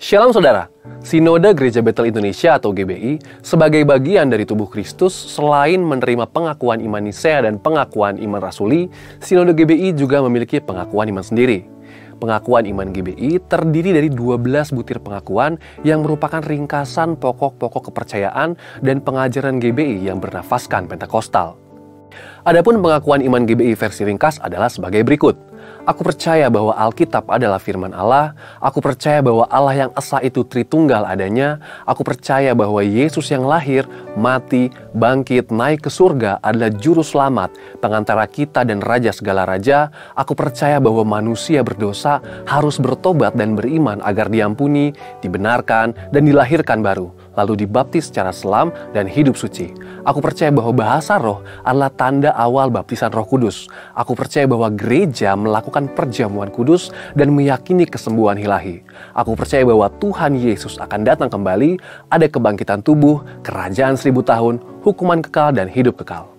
Shalom saudara, Sinode Gereja Betel Indonesia atau GBI sebagai bagian dari tubuh Kristus selain menerima pengakuan iman Nisea dan pengakuan iman Rasuli, Sinode GBI juga memiliki pengakuan iman sendiri. Pengakuan iman GBI terdiri dari 12 butir pengakuan yang merupakan ringkasan pokok-pokok kepercayaan dan pengajaran GBI yang bernafaskan Pentakosta. Adapun pengakuan iman GBI versi ringkas adalah sebagai berikut. Aku percaya bahwa Alkitab adalah firman Allah. Aku percaya bahwa Allah yang esa itu Tritunggal adanya. Aku percaya bahwa Yesus yang lahir, mati, bangkit, naik ke surga adalah juru selamat, pengantara kita dan raja segala raja. Aku percaya bahwa manusia berdosa harus bertobat dan beriman agar diampuni, dibenarkan, dan dilahirkan baru, lalu dibaptis secara selam dan hidup suci. Aku percaya bahwa bahasa roh adalah tanda awal baptisan Roh Kudus. Aku percaya bahwa gereja melakukan perjamuan kudus dan meyakini kesembuhan ilahi. Aku percaya bahwa Tuhan Yesus akan datang kembali, ada kebangkitan tubuh, kerajaan 1000 tahun, hukuman kekal, dan hidup kekal.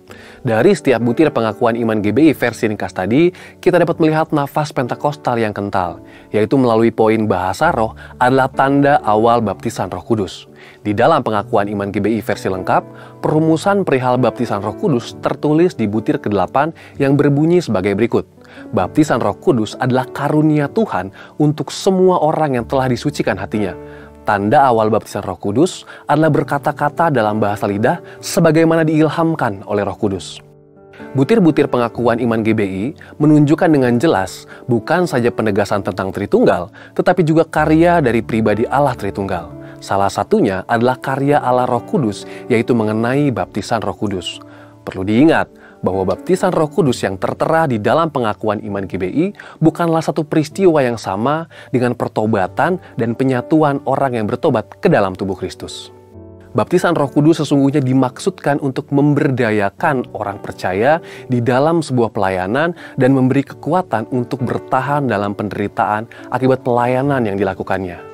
Dari setiap butir pengakuan iman GBI versi ringkas tadi, kita dapat melihat nafas Pentakostal yang kental, yaitu melalui poin bahasa roh adalah tanda awal baptisan Roh Kudus. Di dalam pengakuan iman GBI versi lengkap, perumusan perihal baptisan Roh Kudus tertulis di butir ke-8 yang berbunyi sebagai berikut. Baptisan Roh Kudus adalah karunia Tuhan untuk semua orang yang telah disucikan hatinya. Tanda awal baptisan Roh Kudus adalah berkata-kata dalam bahasa lidah sebagaimana diilhamkan oleh Roh Kudus. Butir-butir pengakuan iman GBI menunjukkan dengan jelas bukan saja penegasan tentang Tritunggal, tetapi juga karya dari pribadi Allah Tritunggal. Salah satunya adalah karya Allah Roh Kudus, yaitu mengenai baptisan Roh Kudus. Perlu diingat bahwa baptisan Roh Kudus yang tertera di dalam pengakuan iman GBI bukanlah satu peristiwa yang sama dengan pertobatan dan penyatuan orang yang bertobat ke dalam tubuh Kristus. Baptisan Roh Kudus sesungguhnya dimaksudkan untuk memberdayakan orang percaya di dalam sebuah pelayanan dan memberi kekuatan untuk bertahan dalam penderitaan akibat pelayanan yang dilakukannya.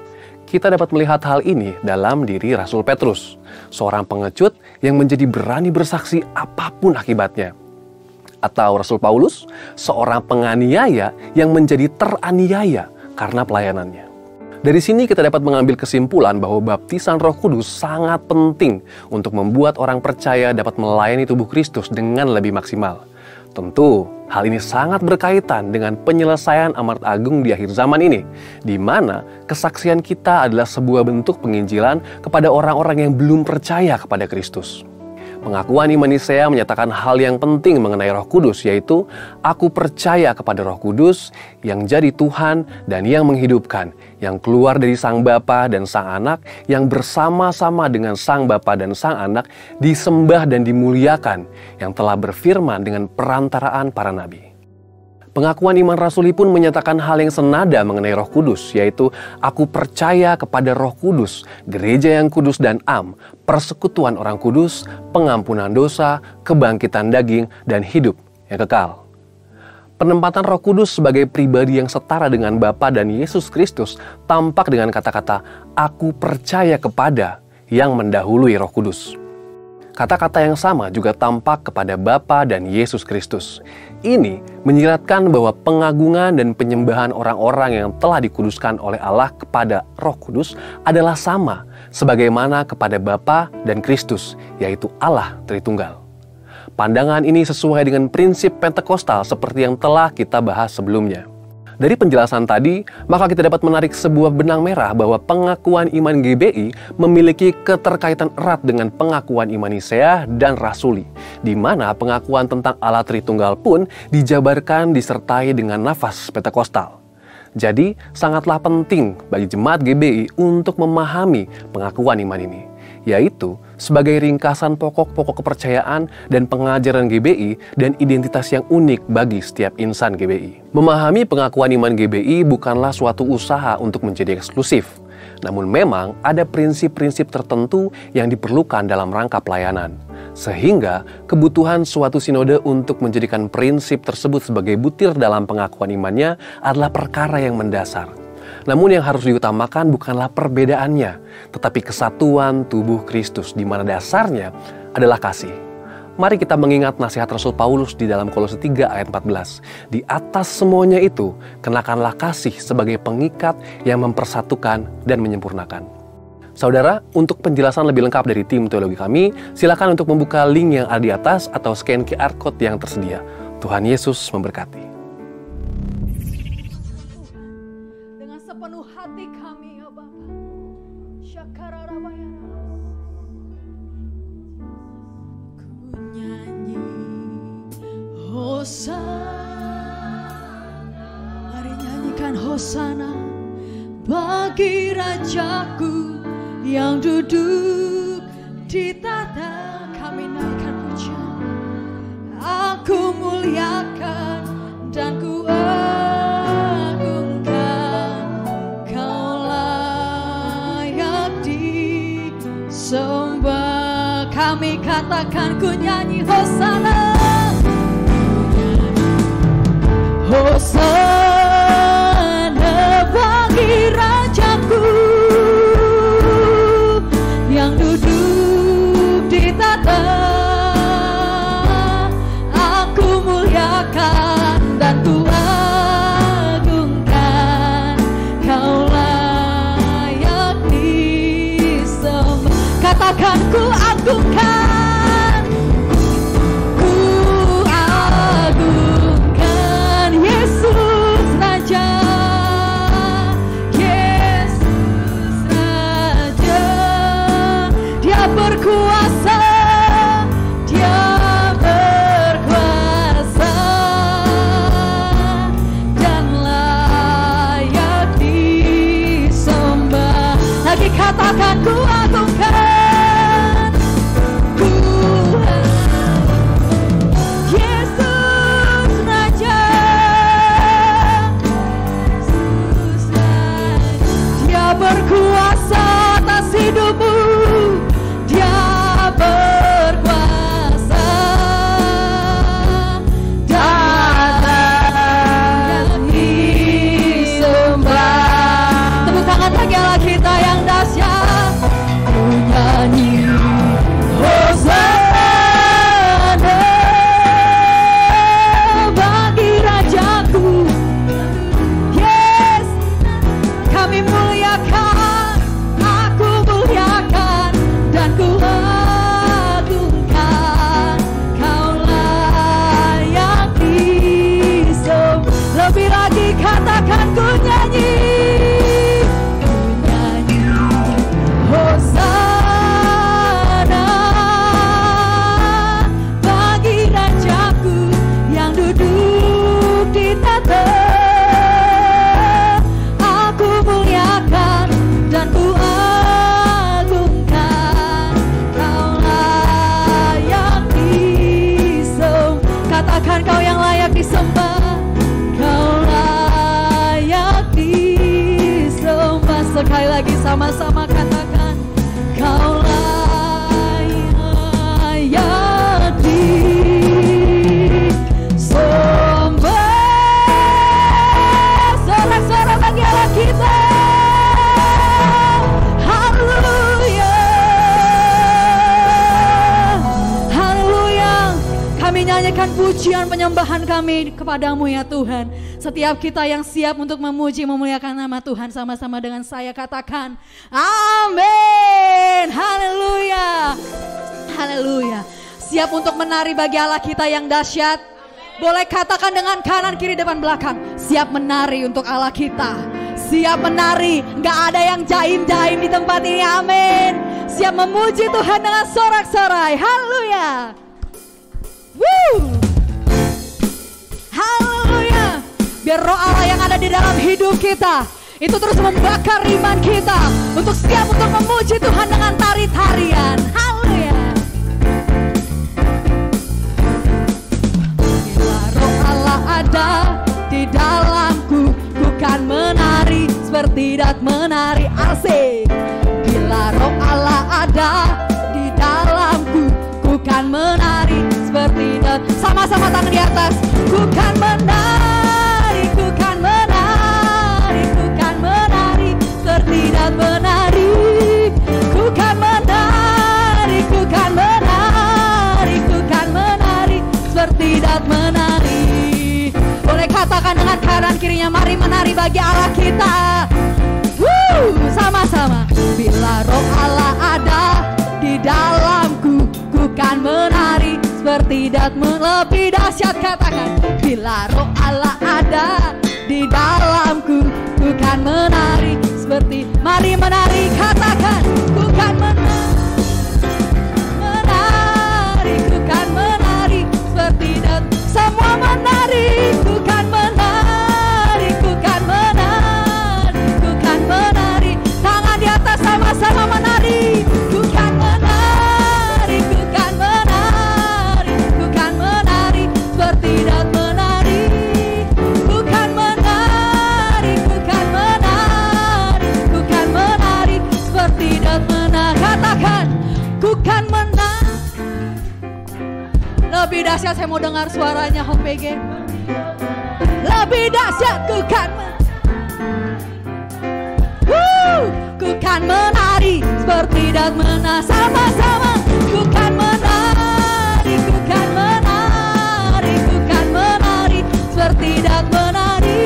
Kita dapat melihat hal ini dalam diri Rasul Petrus, seorang pengecut yang menjadi berani bersaksi apapun akibatnya. Atau Rasul Paulus, seorang penganiaya yang menjadi teraniaya karena pelayanannya. Dari sini kita dapat mengambil kesimpulan bahwa baptisan Roh Kudus sangat penting untuk membuat orang percaya dapat melayani tubuh Kristus dengan lebih maksimal. Tentu, hal ini sangat berkaitan dengan penyelesaian amanat agung di akhir zaman ini, di mana kesaksian kita adalah sebuah bentuk penginjilan kepada orang-orang yang belum percaya kepada Kristus. Pengakuan iman Nisea menyatakan hal yang penting mengenai Roh Kudus, yaitu aku percaya kepada Roh Kudus yang jadi Tuhan dan yang menghidupkan, yang keluar dari Sang Bapa dan Sang Anak, yang bersama-sama dengan Sang Bapa dan Sang Anak disembah dan dimuliakan, yang telah berfirman dengan perantaraan para nabi. Pengakuan iman Rasuli pun menyatakan hal yang senada mengenai Roh Kudus, yaitu aku percaya kepada Roh Kudus, gereja yang kudus dan am, persekutuan orang kudus, pengampunan dosa, kebangkitan daging, dan hidup yang kekal. Penempatan Roh Kudus sebagai pribadi yang setara dengan Bapa dan Yesus Kristus tampak dengan kata-kata aku percaya kepada yang mendahului Roh Kudus. Kata-kata yang sama juga tampak kepada Bapa dan Yesus Kristus. Ini menyiratkan bahwa pengagungan dan penyembahan orang-orang yang telah dikuduskan oleh Allah kepada Roh Kudus adalah sama sebagaimana kepada Bapa dan Kristus, yaitu Allah Tritunggal. Pandangan ini sesuai dengan prinsip Pentakostal seperti yang telah kita bahas sebelumnya. Dari penjelasan tadi, maka kita dapat menarik sebuah benang merah bahwa pengakuan iman GBI memiliki keterkaitan erat dengan pengakuan iman Nisea dan Rasuli, di mana pengakuan tentang Allah Tritunggal pun dijabarkan disertai dengan nafas Pentakostal. Jadi, sangatlah penting bagi jemaat GBI untuk memahami pengakuan iman ini, yaitu sebagai ringkasan pokok-pokok kepercayaan dan pengajaran GBI dan identitas yang unik bagi setiap insan GBI. Memahami pengakuan iman GBI bukanlah suatu usaha untuk menjadi eksklusif, namun memang ada prinsip-prinsip tertentu yang diperlukan dalam rangka pelayanan. Sehingga kebutuhan suatu sinode untuk menjadikan prinsip tersebut sebagai butir dalam pengakuan imannya adalah perkara yang mendasar. Namun yang harus diutamakan bukanlah perbedaannya, tetapi kesatuan tubuh Kristus di mana dasarnya adalah kasih. Mari kita mengingat nasihat Rasul Paulus di dalam Kolose 3 ayat 14. Di atas semuanya itu, kenakanlah kasih sebagai pengikat yang mempersatukan dan menyempurnakan. Saudara, untuk penjelasan lebih lengkap dari tim teologi kami, silakan untuk membuka link yang ada di atas atau scan QR Code yang tersedia. Tuhan Yesus memberkati. Dengan sepenuh hati kami, ya Bapa. Ku nyanyi Hosana. Mari nyanyikan Hosana bagi Rajaku yang duduk di tahta. Kami naikkan pujian, aku muliakan dan ku agungkan, kau layak disembah. Kami katakan ku nyanyi Hosana, Hosana bagi Rajaku yang duduk di tahta. Aku muliakan dan ku agungkan, kau layak disembah. Katakan ku agungkan, ku agungkan Yesus Raja. Berkuasa, Dia berkuasa dan layak disembah. Lagi katakan ku agungkan, ku Yesus Raja, Yesus Raja. Dia berkuasa atas hidupmu, berkuasa dan disembah. Tepuk tangan bagi Allah kita yang dahsyat. Ku nyanyi Hosana bagi Rajaku. Yes, kami muliakan, aku muliakan dan ku lebih lagi katakan ku nyanyi, Hosana bagi Rajaku yang duduk di tahta. Aku muliakan dan ku agungkan, kau layak disembah. Katakan kau yang layak disembah, sekali lagi sama-sama katakan, kau layak disembah. Sorak-sorak bagi Allah kita. Haleluya, haleluya. Kami nyanyikan pujian penyembahan kami kepadamu ya Tuhan. Setiap kita yang siap untuk memuji memuliakan nama Tuhan, sama-sama dengan saya katakan amin. Haleluya, haleluya. Siap untuk menari bagi Allah kita yang dahsyat. Boleh katakan dengan kanan kiri depan belakang, siap menari untuk Allah kita. Siap menari, gak ada yang jaim-jaim di tempat ini, amin. Siap memuji Tuhan dengan sorak-sorai, haleluya. Woo. Haleluya. Biar roh Allah yang ada di dalam hidup kita itu terus membakar iman kita untuk siap untuk memuji Tuhan dengan tari-tarian. Haleluya. Bila roh Allah ada di dalamku, bukan menari seperti dat menari asik. Bila roh Allah ada di dalamku, bukan menari seperti dat. Sama-sama tangan di atas. Bukan menari, bukan menari, bukan menari seperti dat menari. Bukan menari, bukan menari, bukan menari bagi Allah kita. Sama-sama. Bila roh Allah ada di dalamku, ku kan menari seperti lebih dahsyat, katakan. Bila roh Allah ada di dalamku, ku kan menari seperti, mari menari, katakan. Ku kan menari, ku kan menari seperti semua menari, ku kan menari, ku kan menari, ku kan menari. Tangan di atas sama-sama menari. Ku kan menari, ku kan menari, ku kan menari seperti menari. Ku kan menari, ku kan menari, ku kan menari seperti menari. Katakan, ku kan menari. Lebih dahsyat, saya mau dengar suaranya HPG. Lebih dahsyat, ku kan ku kan menari seperti menari. Sama-sama. Ku kan menari, ku kan menari, ku kan menari seperti menari.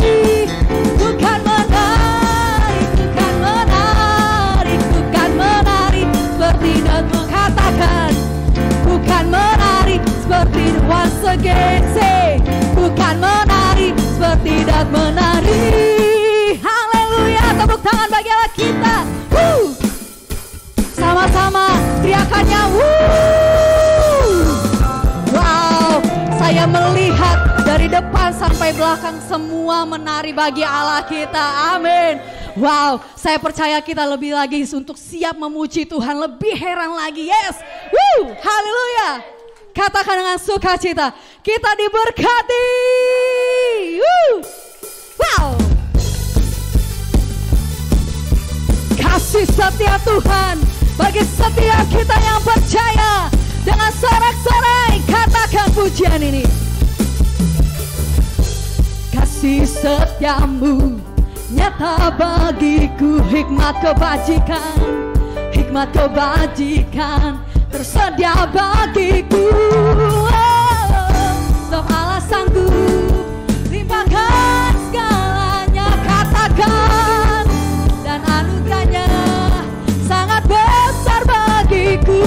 Ku kan menari, ku kan menari, ku kan menari seperti katakan. Ku kan menari seperti once again say. Ku kan menari seperti menari. Haleluya, tepuk tangan bagi Allah kita. Sama-sama teriakannya. Wow, saya melihat dari depan sampai belakang semua menari bagi Allah kita. Amin. Wow, saya percaya kita lebih lagi untuk siap memuji Tuhan, lebih heran lagi. Yes. Haleluya. Katakan dengan sukacita, kita diberkati. Wow. Kasih setia Tuhan bagi setiap kita yang percaya. Dengan sorak-sorai katakan pujian ini. Kasih setiamu nyata bagiku, hikmat kebajikan, hikmat kebajikan tersedia bagiku. Sebab Allah sanggup limpahkan segalanya, katakan. Dan anugerahnya sangat besar bagiku,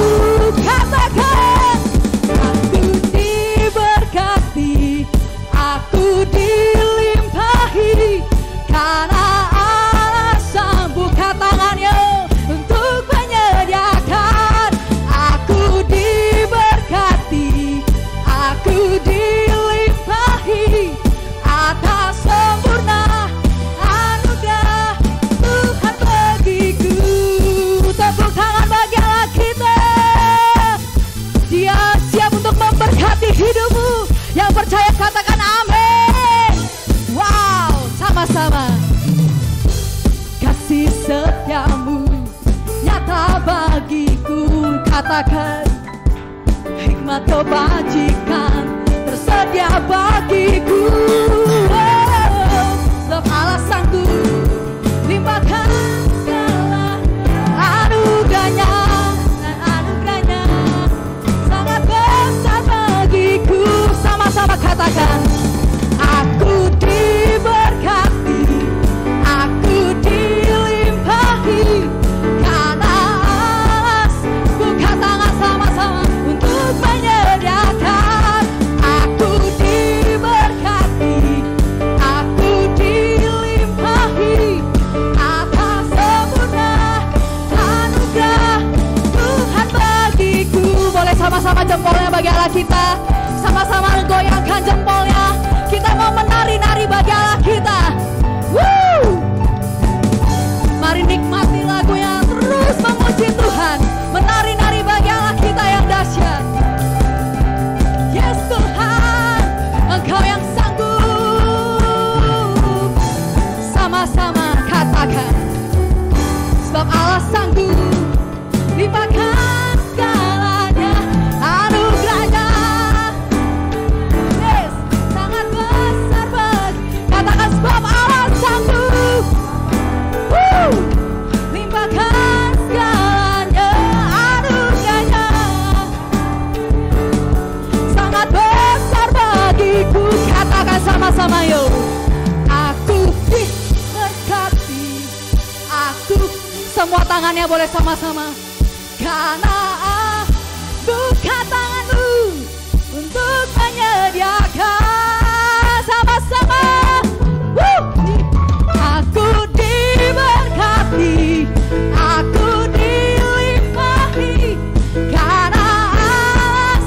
katakan. Aku diberkati, aku dilimpahi, karena Allah sanggup, tangannya untuk menyediakan. Aku diberkati, aku dilimpahi atas sempurna anugerah Tuhan bagiku. Tepuk tangan bagi Allah kita. Dia siap untuk memberkati hidupmu. Yang percaya katakan amin. Wow, sama-sama. Kasih setiamu nyata bagiku, katakan. Hikmat kebajikan tersedia bagiku. Sebab Allah sanggup limpahkan segala anugerahnya, dan anugerahnya sangat besar bagiku. Sama-sama katakan. Aku diberkati, aku dilimpahi, karena Allah buka tangan sama-sama untuk menyediakan. Aku diberkati, aku dilimpahi atas sempurna anugerah Tuhan bagiku. Boleh sama-sama jempolnya bagi Allah kita. Sama-sama goyangkan jempolnya. Kita mau menari-nari bagi Allah kita. Woo! Mari nikmati lagunya, terus memuji Tuhan. Menari-nari bagi Allah kita yang dahsyat. Yes Tuhan, Engkau yang sanggup. Sama-sama katakan. Sebab Allah sanggup limpahkan segalanya, anugerahnya semua tangannya boleh sama-sama. Karena buka tanganmu untuk menyediakan sama-sama. Aku diberkati, aku dilimpahi, karena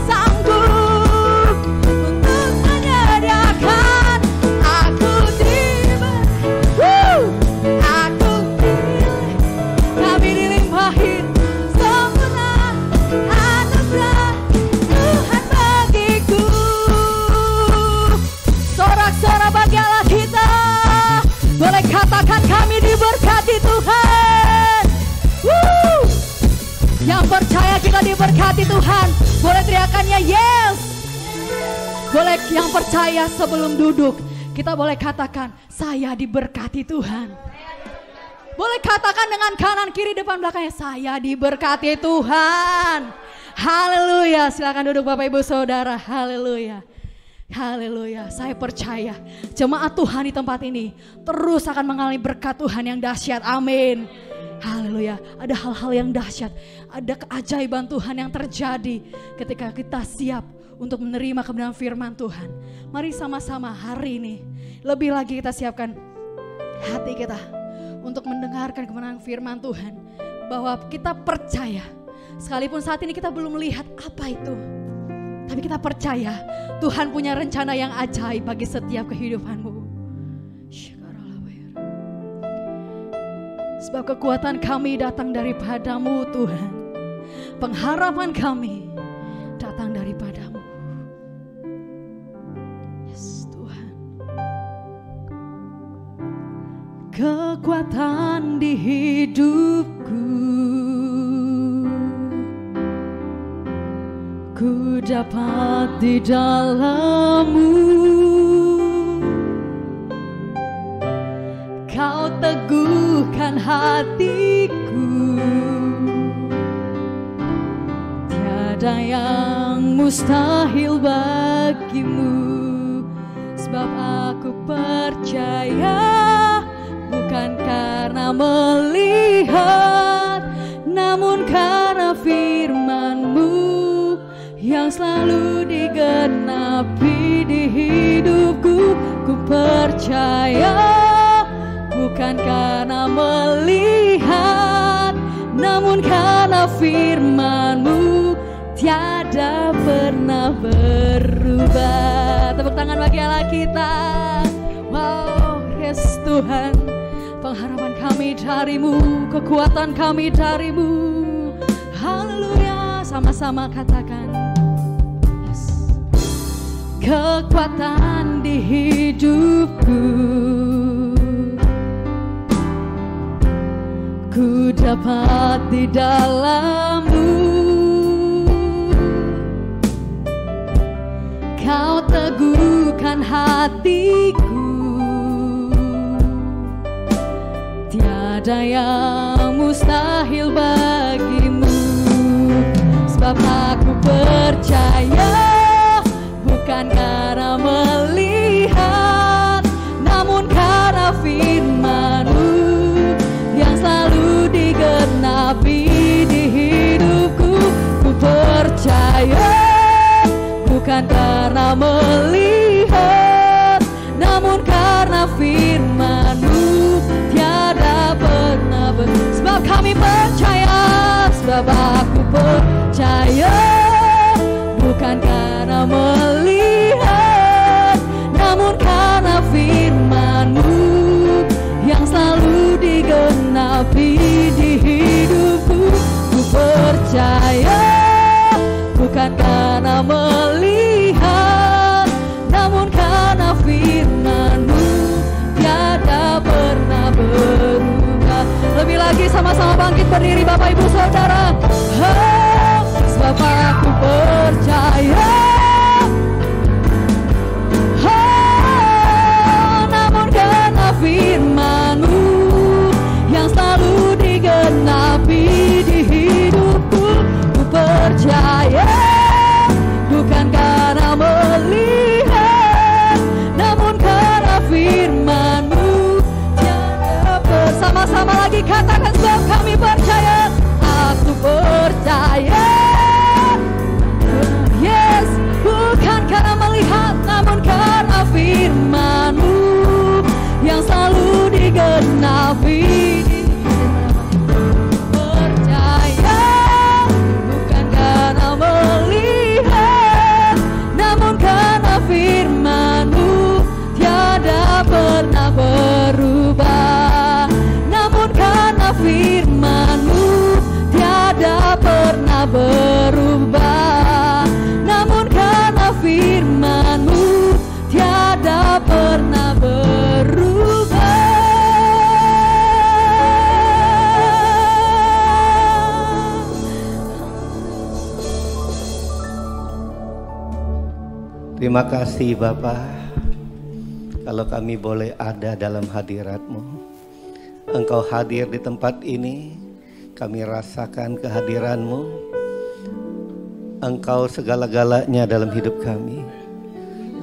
sanggup untuk menyediakan. Aku kami dilimpahin sempurna anugerah Tuhan bagiku. Sorak-sorak bagi Allah kita, boleh katakan kami diberkati Tuhan. Yang percaya kita diberkati Tuhan, boleh teriakannya yes. Boleh yang percaya sebelum duduk, kita boleh katakan saya diberkati Tuhan. Boleh katakan dengan kanan kiri depan belakangnya, saya diberkati Tuhan. Haleluya. Silakan duduk Bapak Ibu Saudara. Haleluya. Haleluya. Saya percaya jemaat Tuhan di tempat ini terus akan mengalami berkat Tuhan yang dahsyat. Amin. Haleluya. Ada hal-hal yang dahsyat, ada keajaiban Tuhan yang terjadi ketika kita siap untuk menerima kebenaran firman Tuhan. Mari sama-sama hari ini lebih lagi kita siapkan hati kita untuk mendengarkan kebenaran firman Tuhan. Bahwa kita percaya, sekalipun saat ini kita belum melihat apa itu, tapi kita percaya Tuhan punya rencana yang ajaib bagi setiap kehidupanmu. Sebab kekuatan kami datang daripadamu Tuhan. Pengharapan kami datang daripadamu. Yes Tuhan. Kekuatan di hidupku, ku dapat di dalam-Mu. Kau teguhkan hatiku, tiada yang mustahil bagimu. Sebab aku percaya, bukan karena melihat, namun karena firman-Mu yang selalu digenapi di hidupku. Ku percaya, bukan karena melihat, namun karena firman-Mu tiada pernah berubah. Tepuk tangan bagi Allah kita. Wow, yes Tuhan. Pengharapan kami dari-Mu, kekuatan kami dari-Mu. Haleluya. Sama-sama katakan. Yes. Kekuatan di hidupku, ku dapat di dalam-Mu. Kau teguhkan hatiku, tiada yang mustahil bagimu. Sebab aku percaya, bukan karena melihat, namun karena firman-Mu yang selalu digenapi di hidupku. Ku percaya, bukan karena melihat, namun karena firman-Mu tiada pernah berubah. Sebab kami percaya, sebab aku percaya, bukan karena melihat, namun karena firman-Mu yang selalu digenapi di hidupku. Ku percaya, bukan karena melihat, namun karena firman-Mu tiada pernah berubah. Lebih lagi sama-sama bangkit berdiri Bapak Ibu Saudara. Sebab aku percaya, namun karena firman-Mu yang selalu digenapi di hidupku. Ku percaya, bukan karena melihat, namun karena firman-Mu. Bersama-sama lagi katakan, sebab kami digenapi. Percaya bukan karena melihat, namun karena firman-Mu tiada pernah berubah. Namun karena firman-Mu tiada pernah berubah. Namun karena firman-Mu tiada pernah berubah. Terima kasih Bapa, kalau kami boleh ada dalam hadirat-Mu. Engkau hadir di tempat ini, kami rasakan kehadiran-Mu. Engkau segala-galanya dalam hidup kami.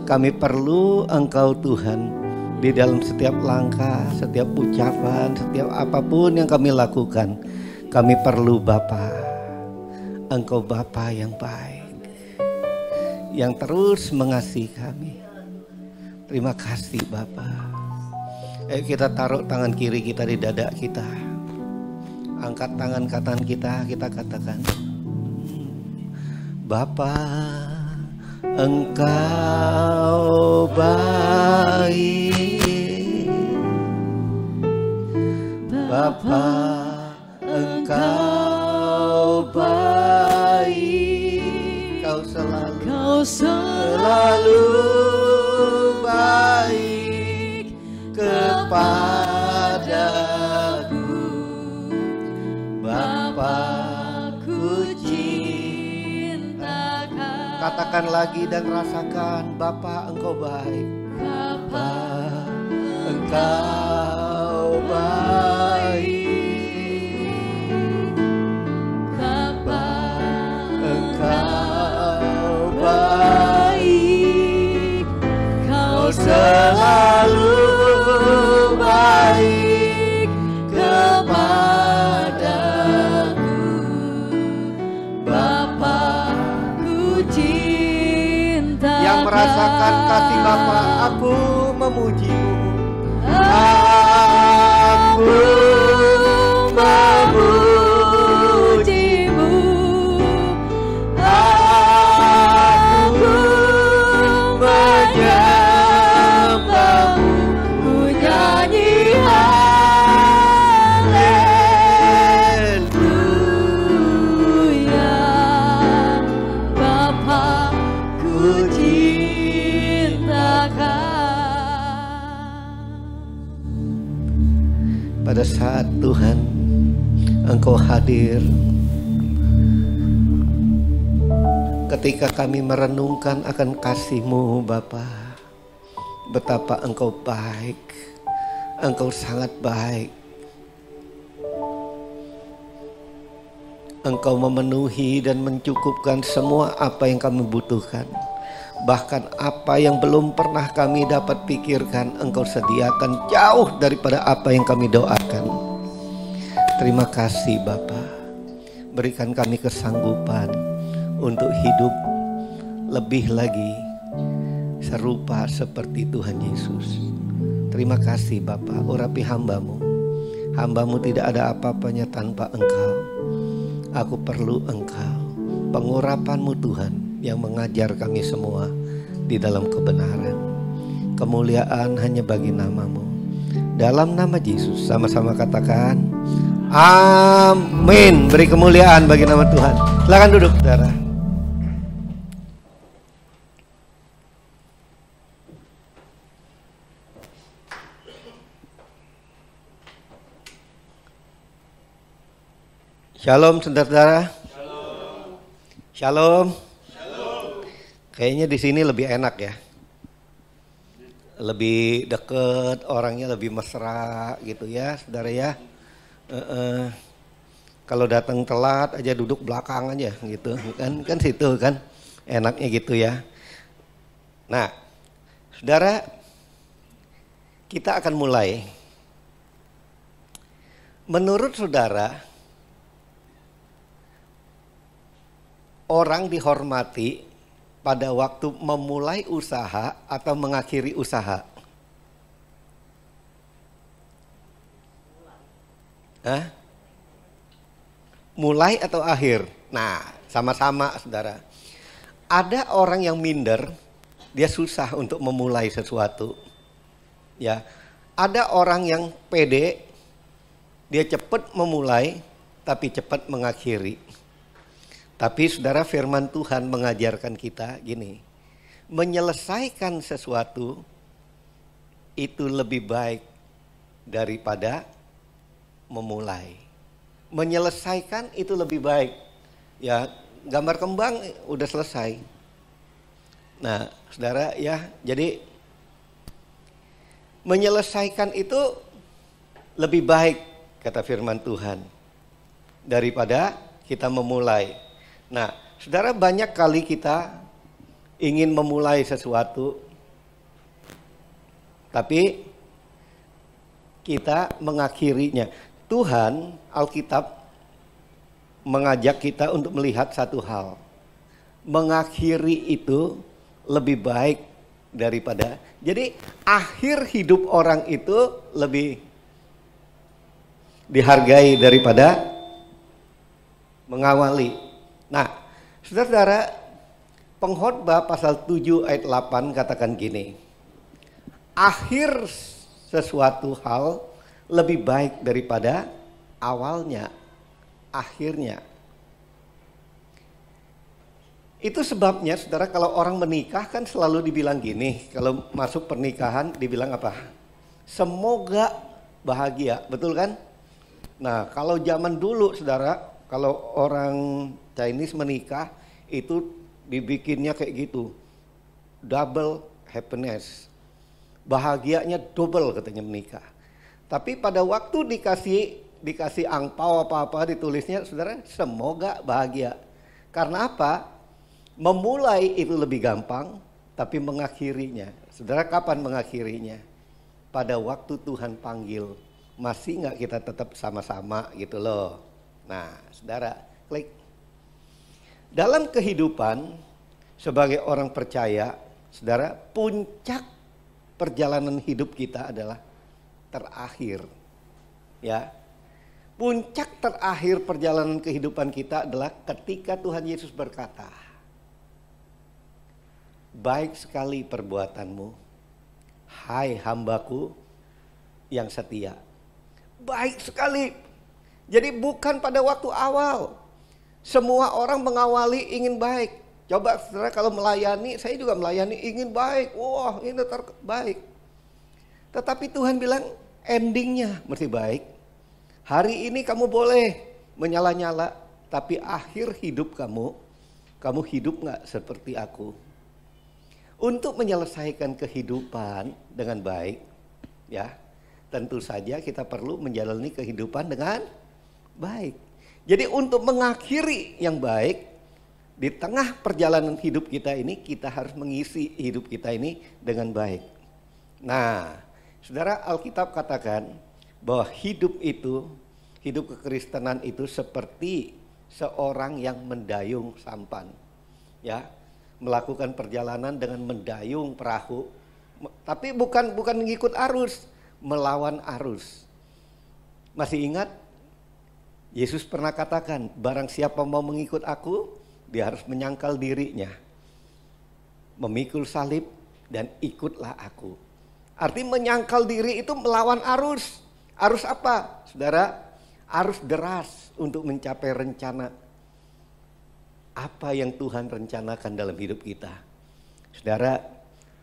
Kami perlu Engkau Tuhan di dalam setiap langkah, setiap ucapan, setiap apapun yang kami lakukan. Kami perlu Bapa. Engkau Bapa yang baik, yang terus mengasihi kami. Terima kasih Bapa. Ayo kita taruh tangan kiri kita di dada kita. Angkat tangan kanan kita katakan, Bapa, Engkau baik. Bapa, Engkau baik. Kau selalu baik kepadaku. Bapa-Ku cintakan. Katakan lagi dan rasakan, Bapa Engkau baik. Bapa Engkau baik. Bapa Engkau baik. Kau selalu baik kepadaku. Bapa-Ku cinta. Yang merasakan kasih Bapa, aku memuji-Mu. Aku memuji-Mu. Aku menyembah-Mu. Ku nyanyi haleluya. Bapa-Ku cintakan. Pada saat Tuhan Engkau hadir, ketika kami merenungkan akan kasih-Mu Bapa, betapa Engkau baik, Engkau sangat baik. Engkau memenuhi dan mencukupkan semua apa yang kami butuhkan. Bahkan apa yang belum pernah kami dapat pikirkan, Engkau sediakan jauh daripada apa yang kami doakan. Terima kasih Bapa. Berikan kami kesanggupan untuk hidup lebih lagi serupa seperti Tuhan Yesus. Terima kasih Bapa. Urapi hamba-Mu. Hamba-Mu tidak ada apa-apanya tanpa Engkau. Aku perlu Engkau. Pengurapan-Mu Tuhan yang mengajar kami semua di dalam kebenaran. Kemuliaan hanya bagi nama-Mu. Dalam nama Yesus sama-sama katakan amin. Beri kemuliaan bagi nama Tuhan. Silakan duduk saudara. Shalom saudara-saudara. Shalom. Kayaknya di sini lebih enak ya. Lebih deket, orangnya lebih mesra gitu ya, saudara ya. Kalau datang telat aja duduk belakang aja gitu, kan situ kan enaknya gitu ya. Nah, saudara, kita akan mulai. Menurut saudara, orang dihormati pada waktu memulai usaha atau mengakhiri usaha? Hah? Mulai atau akhir? Nah, sama-sama saudara. Ada orang yang minder, dia susah untuk memulai sesuatu. Ya, ada orang yang pede, dia cepat memulai, tapi cepat mengakhiri. Tapi saudara, firman Tuhan mengajarkan kita gini, menyelesaikan sesuatu itu lebih baik daripada memulai. Menyelesaikan itu lebih baik. Ya, gambar kembang udah selesai. Nah, saudara ya, jadi menyelesaikan itu lebih baik kata firman Tuhan daripada kita memulai. Nah, saudara, banyak kali kita ingin memulai sesuatu tapi kita mengakhirinya. Tuhan, Alkitab mengajak kita untuk melihat satu hal. Mengakhiri itu lebih baik daripada. Jadi akhir hidup orang itu lebih dihargai daripada mengawali. Nah, saudara-saudara, Pengkhotbah pasal 7 ayat 8 katakan gini. Akhir sesuatu hal lebih baik daripada awalnya, akhirnya. Itu sebabnya saudara, kalau orang menikah kan selalu dibilang gini, kalau masuk pernikahan dibilang apa? Semoga bahagia, betul kan? Nah, kalau zaman dulu saudara, kalau orang Chinese menikah itu dibikinnya kayak gitu, double happiness, bahagianya double katanya menikah. Tapi pada waktu dikasih angpau apa-apa ditulisnya saudara, semoga bahagia. Karena apa? Memulai itu lebih gampang, tapi mengakhirinya. Saudara, kapan mengakhirinya? Pada waktu Tuhan panggil, masih nggak kita tetap sama-sama gitu loh. Nah, saudara, klik. Dalam kehidupan sebagai orang percaya, saudara, puncak perjalanan hidup kita adalah terakhir. Ya. Puncak terakhir perjalanan kehidupan kita adalah ketika Tuhan Yesus berkata, baik sekali perbuatanmu, hai hambaku yang setia. Baik sekali. Jadi bukan pada waktu awal. Semua orang mengawali ingin baik. Coba saudara, kalau melayani, saya juga melayani ingin baik. Wah, ini terbaik. Tetapi Tuhan bilang endingnya mesti baik. Hari ini kamu boleh menyala-nyala, tapi akhir hidup kamu hidup gak seperti aku. Untuk menyelesaikan kehidupan dengan baik, ya tentu saja kita perlu menjalani kehidupan dengan baik. Jadi untuk mengakhiri yang baik, di tengah perjalanan hidup kita ini, kita harus mengisi hidup kita ini dengan baik. Nah, saudara, Alkitab katakan bahwa hidup kekristenan itu seperti seorang yang mendayung sampan. Ya, melakukan perjalanan dengan mendayung perahu. Tapi bukan mengikut arus, melawan arus. Masih ingat? Yesus pernah katakan, barang siapa mau mengikut aku, dia harus menyangkal dirinya, memikul salib dan ikutlah aku. Artinya menyangkal diri itu melawan arus. Arus apa? Saudara, arus deras untuk mencapai rencana apa yang Tuhan rencanakan dalam hidup kita. Saudara,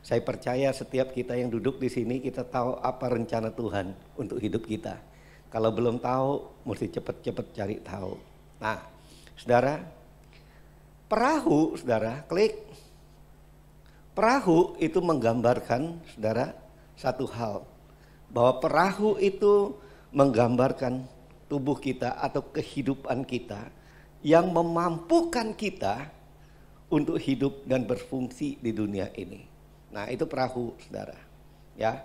saya percaya setiap kita yang duduk di sini kita tahu apa rencana Tuhan untuk hidup kita. Kalau belum tahu, mesti cepat-cepat cari tahu. Nah, saudara, perahu, saudara, klik. Perahu itu menggambarkan, saudara, satu hal. Bahwa perahu itu menggambarkan tubuh kita atau kehidupan kita yang memampukan kita untuk hidup dan berfungsi di dunia ini. Nah, itu perahu, saudara. Ya,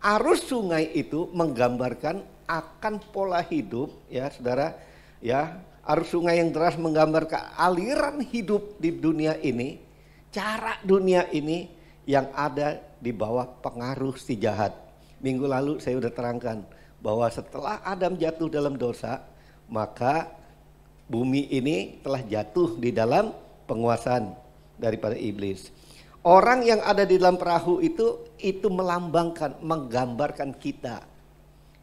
arus sungai itu menggambarkan akan pola hidup, ya, saudara. Ya, arus sungai yang deras menggambarkan aliran hidup di dunia ini, cara dunia ini yang ada di bawah pengaruh si jahat. Minggu lalu saya sudah terangkan bahwa setelah Adam jatuh dalam dosa, maka bumi ini telah jatuh di dalam penguasaan daripada iblis. Orang yang ada di dalam perahu itu melambangkan, menggambarkan kita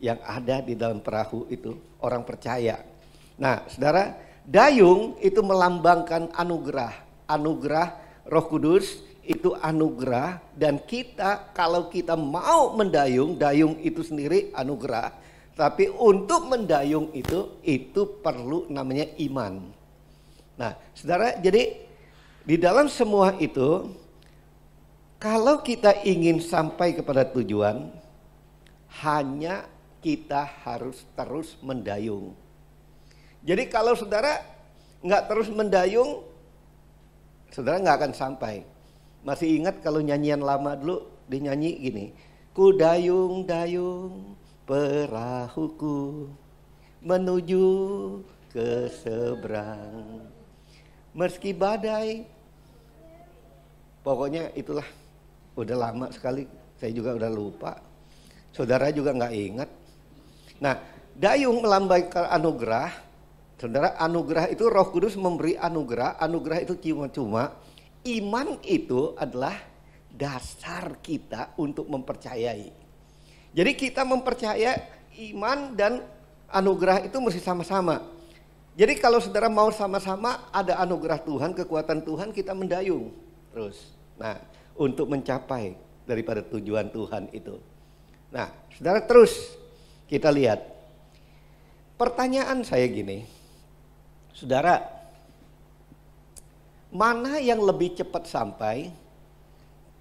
yang ada di dalam perahu itu, orang percaya. Nah, saudara, dayung itu melambangkan anugerah. Anugerah Roh Kudus itu anugerah, dan kita kalau kita mau mendayung, dayung itu sendiri anugerah. Tapi untuk mendayung itu perlu namanya iman. Nah, saudara, jadi di dalam semua itu, kalau kita ingin sampai kepada tujuan, hanya kita harus terus mendayung. Jadi kalau saudara nggak terus mendayung, saudara nggak akan sampai. Masih ingat kalau nyanyian lama dulu dinyanyi gini, ku dayung-dayung perahuku menuju ke seberang, meski badai. Pokoknya itulah, udah lama sekali, saya juga udah lupa. Saudara juga nggak ingat. Nah, dayung melambangkan anugerah. Saudara, anugerah itu Roh Kudus memberi anugerah. Anugerah itu cuma-cuma. Iman itu adalah dasar kita untuk mempercayai. Jadi kita mempercaya iman dan anugerah itu mesti sama-sama. Jadi kalau saudara mau sama-sama, ada anugerah Tuhan, kekuatan Tuhan, kita mendayung terus. Nah, untuk mencapai daripada tujuan Tuhan itu. Nah, saudara, terus kita lihat. Pertanyaan saya gini, saudara, mana yang lebih cepat sampai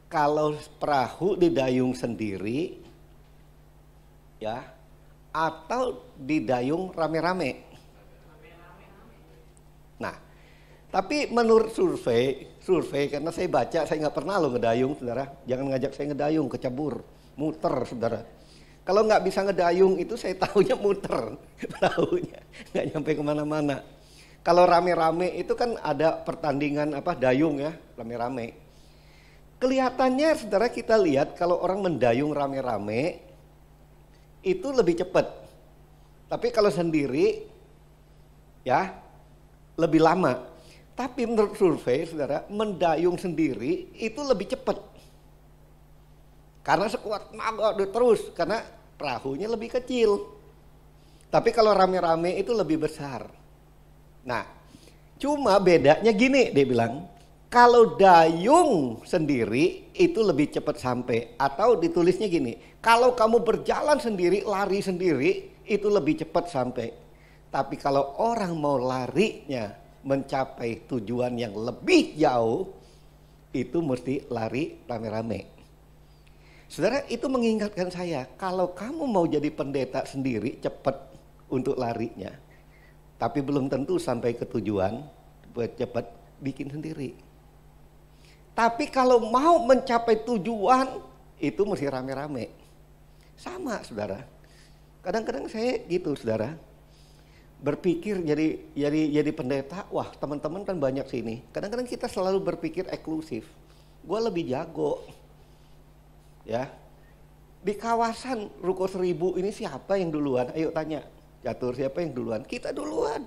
kalau perahu didayung sendiri, ya, atau didayung rame-rame? Nah, tapi menurut survei karena saya baca, saya nggak pernah loh ngedayung, saudara. Jangan ngajak saya ngedayung, kecebur, muter, saudara. Kalau nggak bisa ngedayung itu saya tahunya muter perahunya, nggak nyampe kemana-mana. Kalau rame-rame itu kan ada pertandingan dayung ya, rame-rame. Kelihatannya saudara, kita lihat kalau orang mendayung rame-rame itu lebih cepat. Tapi kalau sendiri ya lebih lama. Tapi menurut survei saudara, mendayung sendiri itu lebih cepat. Karena sekuat naga terus, karena perahunya lebih kecil. Tapi kalau rame-rame itu lebih besar. Nah, cuma bedanya gini, dia bilang, kalau dayung sendiri itu lebih cepat sampai. Atau ditulisnya gini, kalau kamu berjalan sendiri, lari sendiri, itu lebih cepat sampai. Tapi kalau orang mau larinya mencapai tujuan yang lebih jauh, itu mesti lari rame-rame. Saudara, itu mengingatkan saya, kalau kamu mau jadi pendeta sendiri, cepat untuk larinya. Tapi belum tentu sampai ke tujuan, cepat bikin sendiri. Tapi kalau mau mencapai tujuan, itu mesti rame-rame. Sama, saudara. Kadang-kadang saya gitu, saudara. Berpikir jadi pendeta, wah teman-teman kan banyak sini. Kadang-kadang kita selalu berpikir eksklusif. Gue lebih jago. Ya. Di kawasan Ruko 1000 ini siapa yang duluan? Ayo tanya. Catur, siapa yang duluan? Kita duluan.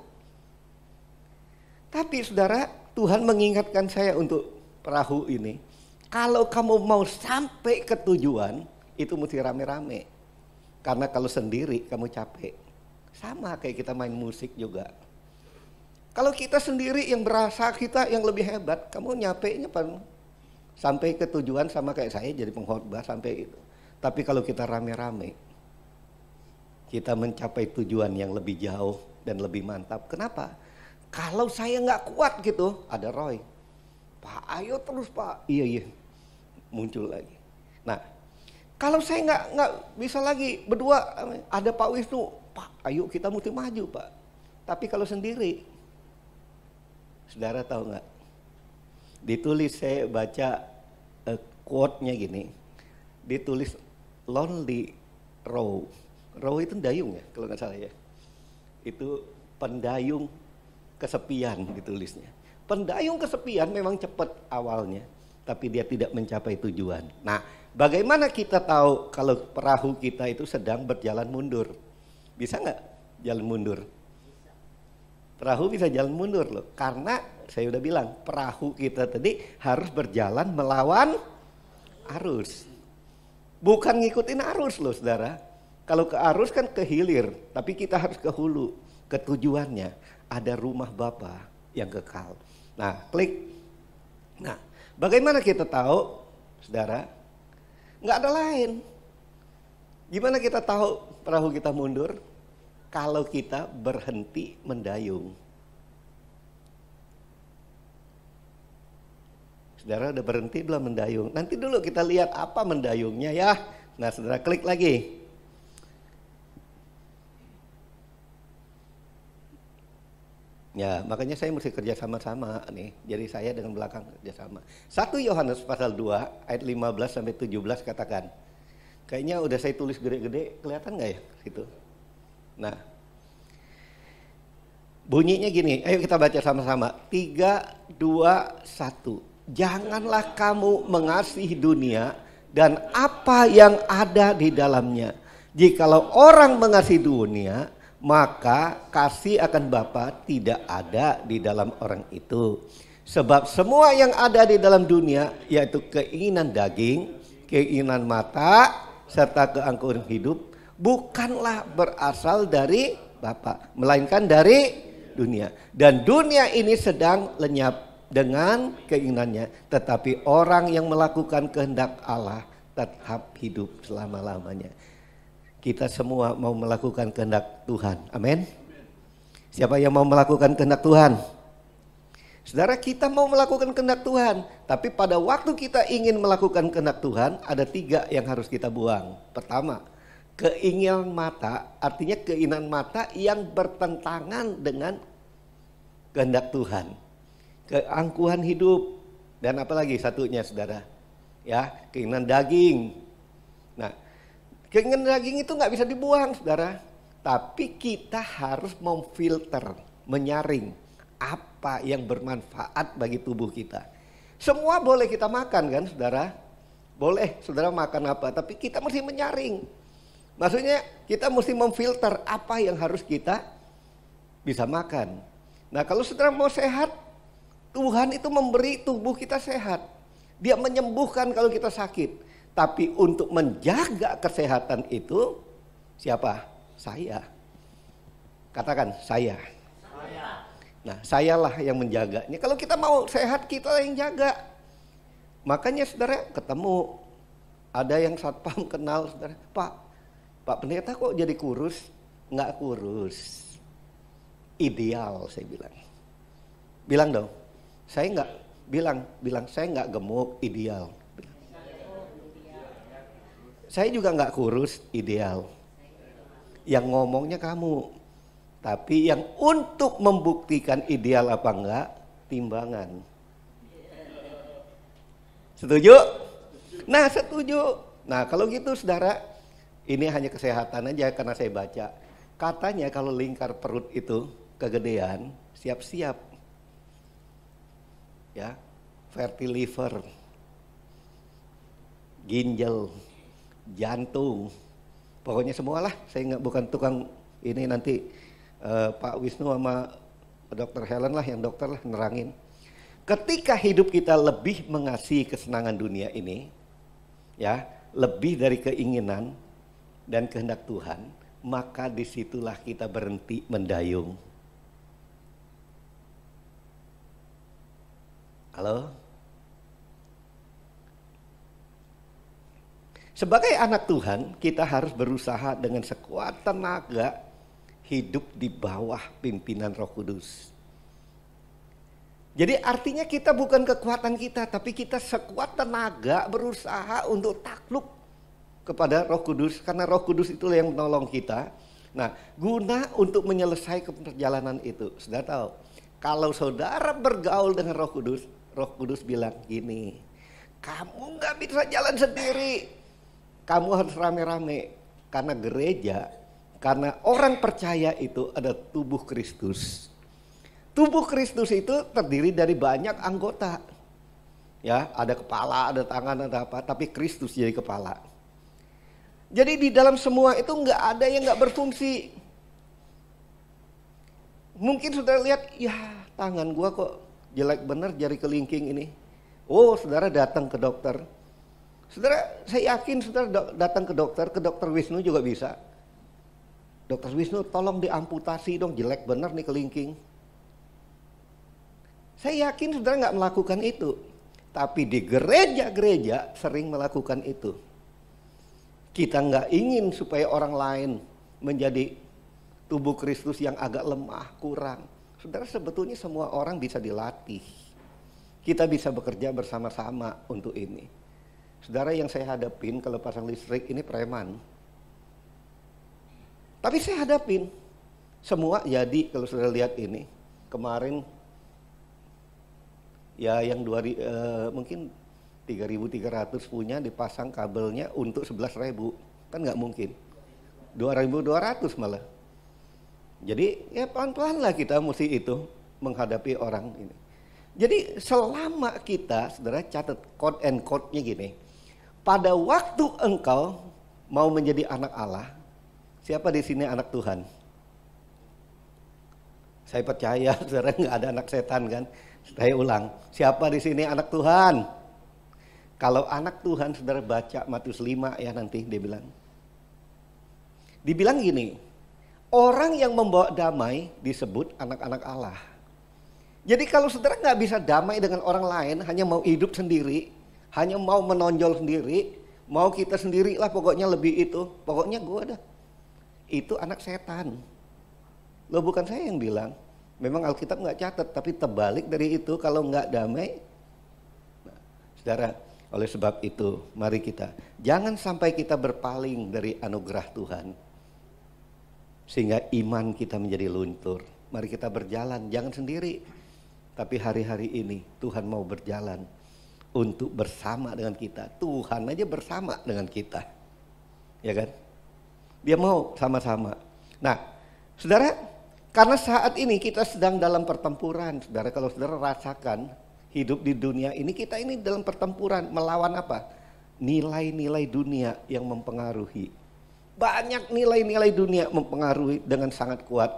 Tapi saudara, Tuhan mengingatkan saya untuk perahu ini. Kalau kamu mau sampai ke tujuan, itu mesti rame-rame. Karena kalau sendiri kamu capek. Sama kayak kita main musik juga. Kalau kita sendiri yang berasa kita yang lebih hebat, kamu nyapenya sampai ke tujuan sama kayak saya jadi pengkhotbah sampai itu. Tapi kalau kita rame-rame, kita mencapai tujuan yang lebih jauh dan lebih mantap. Kenapa? Kalau saya nggak kuat gitu, ada Roy. Pak, ayo terus Pak. Iya. Muncul lagi. Nah, kalau saya nggak bisa lagi berdua, ada Pak Wisnu. Pak, ayo kita mesti maju Pak. Tapi kalau sendiri, saudara tahu nggak? Ditulis, saya baca quote-nya gini. Ditulis lonely row. Row itu dayung ya, kalau nggak salah ya. Itu pendayung kesepian ditulisnya. Pendayung kesepian memang cepat awalnya, tapi dia tidak mencapai tujuan. Nah, bagaimana kita tahu kalau perahu kita itu sedang berjalan mundur? Bisa nggak jalan mundur? Perahu bisa jalan mundur loh. Karena saya udah bilang, perahu kita tadi harus berjalan melawan arus. Bukan ngikutin arus loh saudara. Kalau ke arus kan ke hilir, tapi kita harus ke hulu. Ke tujuannya, ada rumah Bapa yang kekal. Nah, klik. Nah, bagaimana kita tahu, saudara? Nggak ada lain. Gimana kita tahu perahu kita mundur? Kalau kita berhenti mendayung. Saudara udah berhenti belum mendayung? Nanti dulu kita lihat apa mendayungnya ya. Nah, saudara klik lagi. Ya, makanya saya mesti kerja sama-sama nih. Jadi saya dengan belakang kerja sama. 1 Yohanes pasal 2 ayat 15 sampai 17 katakan. Kayaknya udah saya tulis gede-gede, kelihatan nggak ya situ? Nah, bunyinya gini, ayo kita baca sama-sama. 3, 2, 1. Janganlah kamu mengasihi dunia dan apa yang ada di dalamnya. Jikalau orang mengasihi dunia, maka kasih akan Bapa tidak ada di dalam orang itu. Sebab semua yang ada di dalam dunia, yaitu keinginan daging, keinginan mata, serta keangkuhan hidup, bukanlah berasal dari Bapa, melainkan dari dunia. Dan dunia ini sedang lenyap dengan keinginannya, tetapi orang yang melakukan kehendak Allah tetap hidup selama-lamanya. Kita semua mau melakukan kehendak Tuhan. Amin. Siapa yang mau melakukan kehendak Tuhan? Saudara, kita mau melakukan kehendak Tuhan. Tapi pada waktu kita ingin melakukan kehendak Tuhan, ada 3 yang harus kita buang. Pertama, keinginan mata, artinya keinginan mata yang bertentangan dengan kehendak Tuhan. Keangkuhan hidup, dan apalagi satunya saudara, ya, keinginan daging. Nah, keinginan daging itu nggak bisa dibuang saudara, tapi kita harus memfilter, menyaring apa yang bermanfaat bagi tubuh kita. Semua boleh kita makan kan saudara, boleh saudara makan apa, tapi kita mesti menyaring. Maksudnya kita mesti memfilter apa yang harus kita bisa makan. Nah, kalau saudara mau sehat, Tuhan itu memberi tubuh kita sehat. Dia menyembuhkan kalau kita sakit. Tapi untuk menjaga kesehatan itu siapa? Saya. Katakan saya. Nah, sayalah yang menjaganya. Kalau kita mau sehat, kita yang jaga. Makanya saudara ketemu ada yang satpam kenal saudara, Pak pendeta kok jadi kurus? Nggak kurus, ideal saya bilang. Bilang dong, saya nggak bilang saya nggak gemuk, ideal. Saya juga nggak kurus, ideal. Yang ngomongnya kamu, tapi yang untuk membuktikan ideal apa enggak, timbangan. Setuju? Nah, setuju. Nah, kalau gitu saudara, ini hanya kesehatan aja karena saya baca. Katanya kalau lingkar perut itu kegedean, siap-siap. Ya, fatty liver, ginjal, jantung, pokoknya semualah. Saya bukan tukang ini, nanti Pak Wisnu sama Dr. Helen lah yang dokter lah nerangin. Ketika hidup kita lebih mengasihi kesenangan dunia ini, ya, lebih dari keinginan dan kehendak Tuhan, maka disitulah kita berhenti mendayung. Halo? Sebagai anak Tuhan, kita harus berusaha dengan sekuat tenaga hidup di bawah pimpinan Roh Kudus. Jadi artinya kita bukan kekuatan kita, tapi kita sekuat tenaga berusaha untuk takluk kepada Roh Kudus, karena Roh Kudus itulah yang menolong kita. Nah, guna untuk menyelesaikan perjalanan itu, saudara tahu, kalau saudara bergaul dengan Roh Kudus bilang gini, kamu nggak bisa jalan sendiri, kamu harus rame-rame, karena gereja, karena orang percaya itu ada tubuh Kristus. Tubuh Kristus itu terdiri dari banyak anggota, ya, ada kepala, ada tangan, ada apa, tapi Kristus jadi kepala. Jadi di dalam semua itu nggak ada yang nggak berfungsi. Mungkin saudara lihat, ya tangan gua kok jelek bener, jari kelingking ini. Oh, saudara datang ke dokter. Saudara, saya yakin saudara datang ke dokter Wisnu juga bisa. Dokter Wisnu, tolong diamputasi dong, jelek bener nih kelingking. Saya yakin saudara nggak melakukan itu. Tapi di gereja-gereja sering melakukan itu. Kita nggak ingin supaya orang lain menjadi tubuh Kristus yang agak lemah, kurang. Saudara, sebetulnya semua orang bisa dilatih. Kita bisa bekerja bersama-sama untuk ini. Saudara, yang saya hadapin kalau pasang listrik ini preman. Tapi saya hadapin. Semua jadi, kalau saudara lihat ini. Kemarin, ya yang mungkin 3.300 punya dipasang kabelnya untuk 11.000. Kan nggak mungkin. 2.200 malah. Jadi ya pelan-pelan lah kita mesti itu menghadapi orang ini. Jadi selama kita, saudara catat quote and quote-nya gini. Pada waktu engkau mau menjadi anak Allah, siapa di sini anak Tuhan? Saya percaya saudara nggak ada anak setan kan. Saya ulang, siapa di sini anak Tuhan? Kalau anak Tuhan, saudara baca Matius 5 ya nanti dia bilang. Dibilang gini, orang yang membawa damai disebut anak-anak Allah. Jadi kalau saudara nggak bisa damai dengan orang lain, hanya mau hidup sendiri, hanya mau menonjol sendiri, mau kita sendiri lah pokoknya lebih itu, pokoknya gue dah. Itu anak setan. Loh, bukan saya yang bilang. Memang Alkitab nggak catat, tapi terbalik dari itu kalau nggak damai. Nah, saudara, oleh sebab itu mari kita jangan sampai kita berpaling dari anugerah Tuhan. Sehingga iman kita menjadi luntur. Mari kita berjalan, jangan sendiri. Tapi hari-hari ini Tuhan mau berjalan untuk bersama dengan kita. Tuhan aja bersama dengan kita. Ya kan? Dia mau sama-sama. Nah, saudara, karena saat ini kita sedang dalam pertempuran. Saudara, kalau saudara rasakan hidup di dunia ini, kita ini dalam pertempuran. Melawan apa? Nilai-nilai dunia yang mempengaruhi. Banyak nilai-nilai dunia mempengaruhi dengan sangat kuat.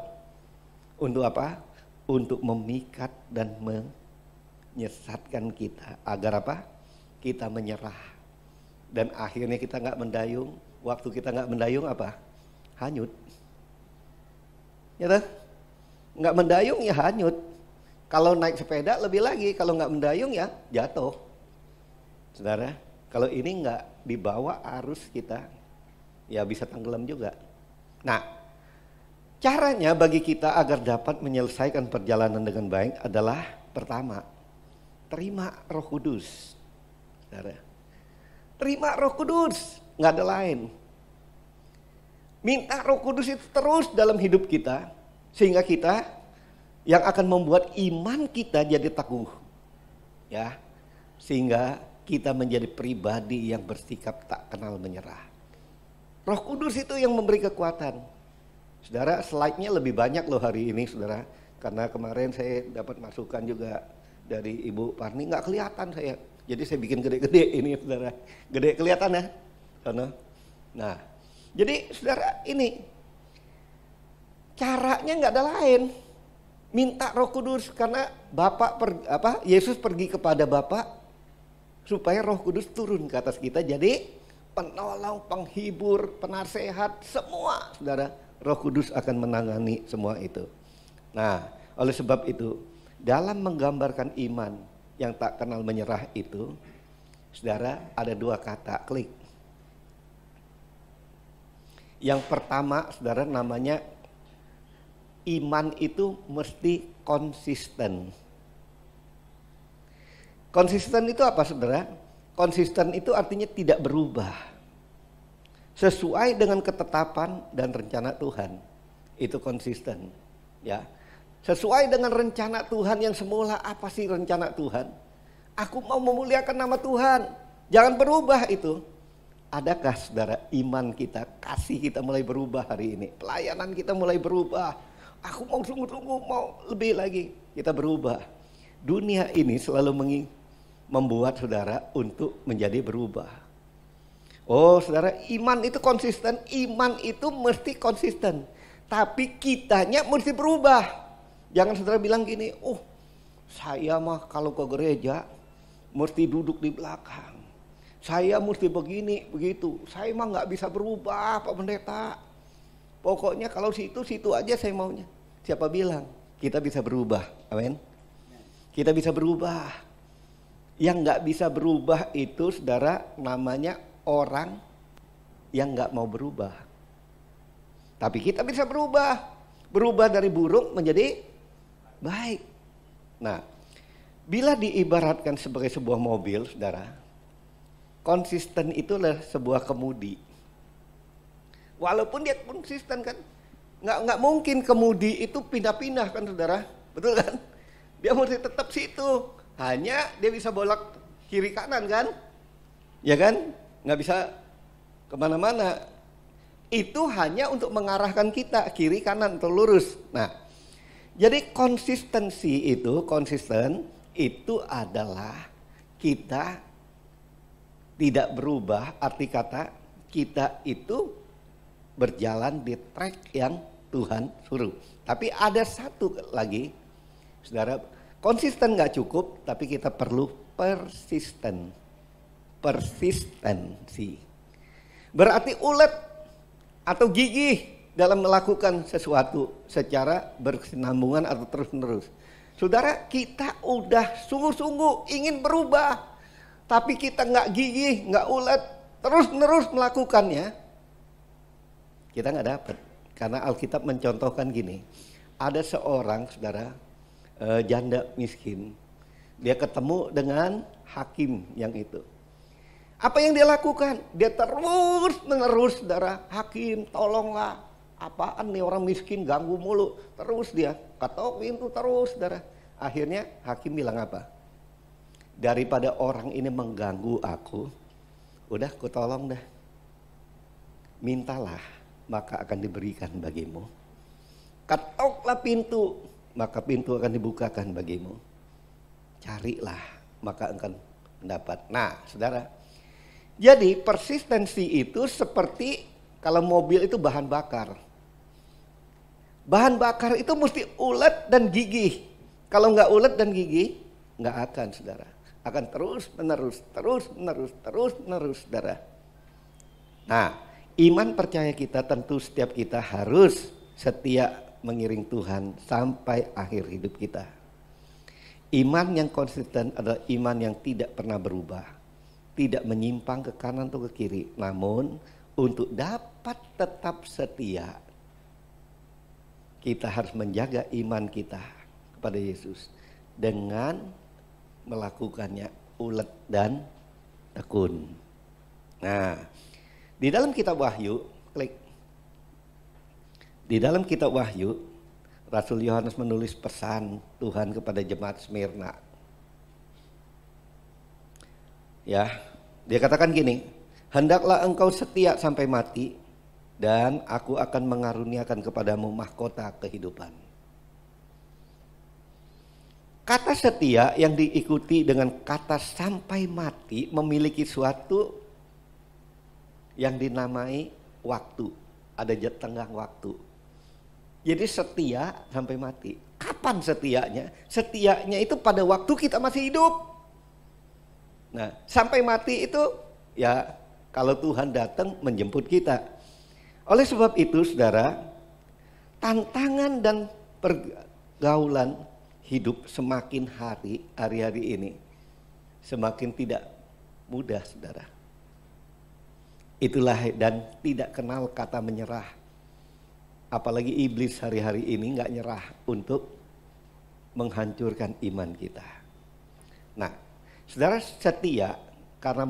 Untuk apa? Untuk memikat dan menyesatkan kita. Agar apa? Kita menyerah. Dan akhirnya kita nggak mendayung. Waktu kita nggak mendayung apa? Hanyut. Ya kan? Nggak mendayung ya hanyut. Kalau naik sepeda lebih lagi. Kalau nggak mendayung ya jatuh. Saudara, kalau ini nggak dibawa arus kita, ya bisa tenggelam juga. Nah, caranya bagi kita agar dapat menyelesaikan perjalanan dengan baik adalah pertama, terima Roh Kudus. Saudara, terima Roh Kudus, nggak ada lain. Minta Roh Kudus itu terus dalam hidup kita, sehingga kita yang akan membuat iman kita jadi teguh, ya, sehingga kita menjadi pribadi yang bersikap tak kenal menyerah. Roh Kudus itu yang memberi kekuatan. Saudara, slide-nya lebih banyak loh hari ini, saudara. Karena kemarin saya dapat masukan juga dari Ibu Parni, nggak kelihatan saya. Jadi saya bikin gede-gede ini, saudara. Gede kelihatan ya? Nah, jadi saudara ini caranya nggak ada lain. Minta Roh Kudus karena Yesus pergi kepada Bapa supaya Roh Kudus turun ke atas kita. Jadi penolong, penghibur, penasehat, semua saudara, Roh Kudus akan menangani semua itu. Nah, oleh sebab itu, dalam menggambarkan iman yang tak kenal menyerah itu, saudara, ada dua kata, klik. Yang pertama, saudara, namanya iman itu mesti konsisten. Konsisten itu apa, saudara? Konsisten itu artinya tidak berubah. Sesuai dengan ketetapan dan rencana Tuhan. Itu konsisten. Ya. Sesuai dengan rencana Tuhan yang semula, apa sih rencana Tuhan? Aku mau memuliakan nama Tuhan. Jangan berubah itu. Adakah saudara iman kita, kasih kita mulai berubah hari ini? Pelayanan kita mulai berubah. Aku mau sungguh-sungguh, mau lebih lagi. Kita berubah. Dunia ini selalu membuat saudara untuk menjadi berubah. Oh saudara, iman itu konsisten, iman itu mesti konsisten. Tapi kitanya mesti berubah. Jangan saudara bilang gini, oh saya mah kalau ke gereja mesti duduk di belakang. Saya mesti begini, begitu. Saya mah nggak bisa berubah Pak Pendeta. Pokoknya kalau situ aja saya maunya. Siapa bilang kita bisa berubah? Amin. Kita bisa berubah. Yang nggak bisa berubah itu saudara namanya orang yang nggak mau berubah. Tapi kita bisa berubah. Berubah dari buruk menjadi baik. Nah, bila diibaratkan sebagai sebuah mobil, saudara, konsisten itulah sebuah kemudi. Walaupun dia konsisten kan, nggak mungkin kemudi itu pindah-pindah kan, saudara, betul kan? Dia mesti tetap situ. Hanya dia bisa bolak kiri kanan kan, ya kan? Nggak bisa kemana-mana. Itu hanya untuk mengarahkan kita kiri kanan atau lurus. Nah, jadi konsisten itu adalah kita tidak berubah, arti kata kita itu berjalan di track yang Tuhan suruh. Tapi ada satu lagi, saudara, konsisten nggak cukup, tapi kita perlu persistensi. Berarti ulet atau gigih dalam melakukan sesuatu secara berkesinambungan atau terus-menerus. Saudara, kita udah sungguh-sungguh ingin berubah, tapi kita nggak gigih, nggak ulet, terus-menerus melakukannya, kita nggak dapat. Karena Alkitab mencontohkan gini, ada seorang saudara janda miskin, dia ketemu dengan hakim yang itu. Apa yang dia lakukan? Dia terus-menerus, saudara, hakim tolonglah. Apaan nih orang miskin ganggu mulu. Terus dia ketok pintu terus, saudara. Akhirnya hakim bilang apa? Daripada orang ini mengganggu aku, udah aku tolong dah. Mintalah, maka akan diberikan bagimu. Ketoklah pintu, maka pintu akan dibukakan bagimu. Carilah, maka akan mendapat. Nah, saudara, jadi persistensi itu seperti kalau mobil itu bahan bakar. Bahan bakar itu mesti ulet dan gigih. Kalau nggak ulet dan gigih, nggak akan, saudara. Akan terus menerus, saudara. Nah, iman percaya kita tentu setiap kita harus setia mengiring Tuhan sampai akhir hidup kita. Iman yang konsisten adalah iman yang tidak pernah berubah. Tidak menyimpang ke kanan atau ke kiri. Namun untuk dapat tetap setia, kita harus menjaga iman kita kepada Yesus dengan melakukannya ulet dan tekun. Nah, di dalam kitab Wahyu, klik. Di dalam kitab Wahyu, Rasul Yohanes menulis pesan Tuhan kepada jemaat Smyrna. Ya, dia katakan gini, hendaklah engkau setia sampai mati, dan aku akan mengaruniakan kepadamu mahkota kehidupan. Kata setia yang diikuti dengan kata sampai mati memiliki suatu yang dinamai waktu. Ada tenggang waktu. Jadi setia sampai mati. Kapan setianya? Setianya itu pada waktu kita masih hidup. Nah, sampai mati itu ya kalau Tuhan datang menjemput kita. Oleh sebab itu, saudara, tantangan dan pergaulan hidup semakin hari-hari ini semakin tidak mudah, saudara. Itulah, dan tidak kenal kata menyerah. Apalagi iblis hari-hari ini nggak nyerah untuk menghancurkan iman kita. Nah, saudara, setia karena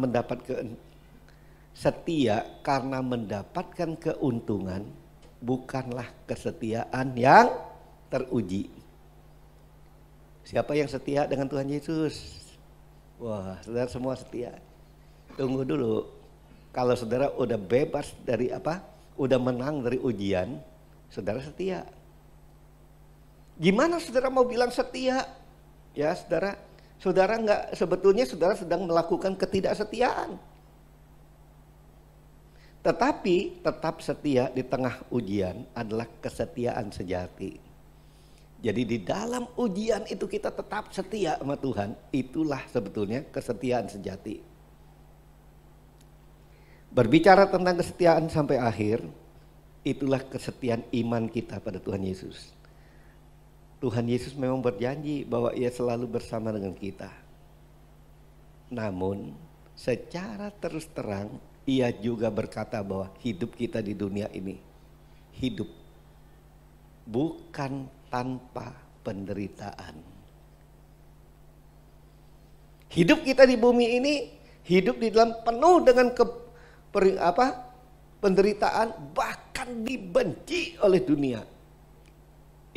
mendapatkan keuntungan, bukanlah kesetiaan yang teruji. Siapa yang setia dengan Tuhan Yesus? Wah, saudara semua setia. Tunggu dulu. Kalau saudara udah bebas dari udah menang dari ujian, saudara setia. Gimana saudara mau bilang setia? Ya, saudara sebetulnya saudara sedang melakukan ketidaksetiaan. Tetapi tetap setia di tengah ujian adalah kesetiaan sejati. Jadi di dalam ujian itu kita tetap setia sama Tuhan. Itulah sebetulnya kesetiaan sejati. Berbicara tentang kesetiaan sampai akhir, itulah kesetiaan iman kita pada Tuhan Yesus. Tuhan Yesus memang berjanji bahwa Ia selalu bersama dengan kita. Namun secara terus terang Ia juga berkata bahwa hidup kita di dunia ini hidup bukan tanpa penderitaan. Hidup kita di bumi ini hidup di dalam penuh dengan penderitaan, bahkan dibenci oleh dunia.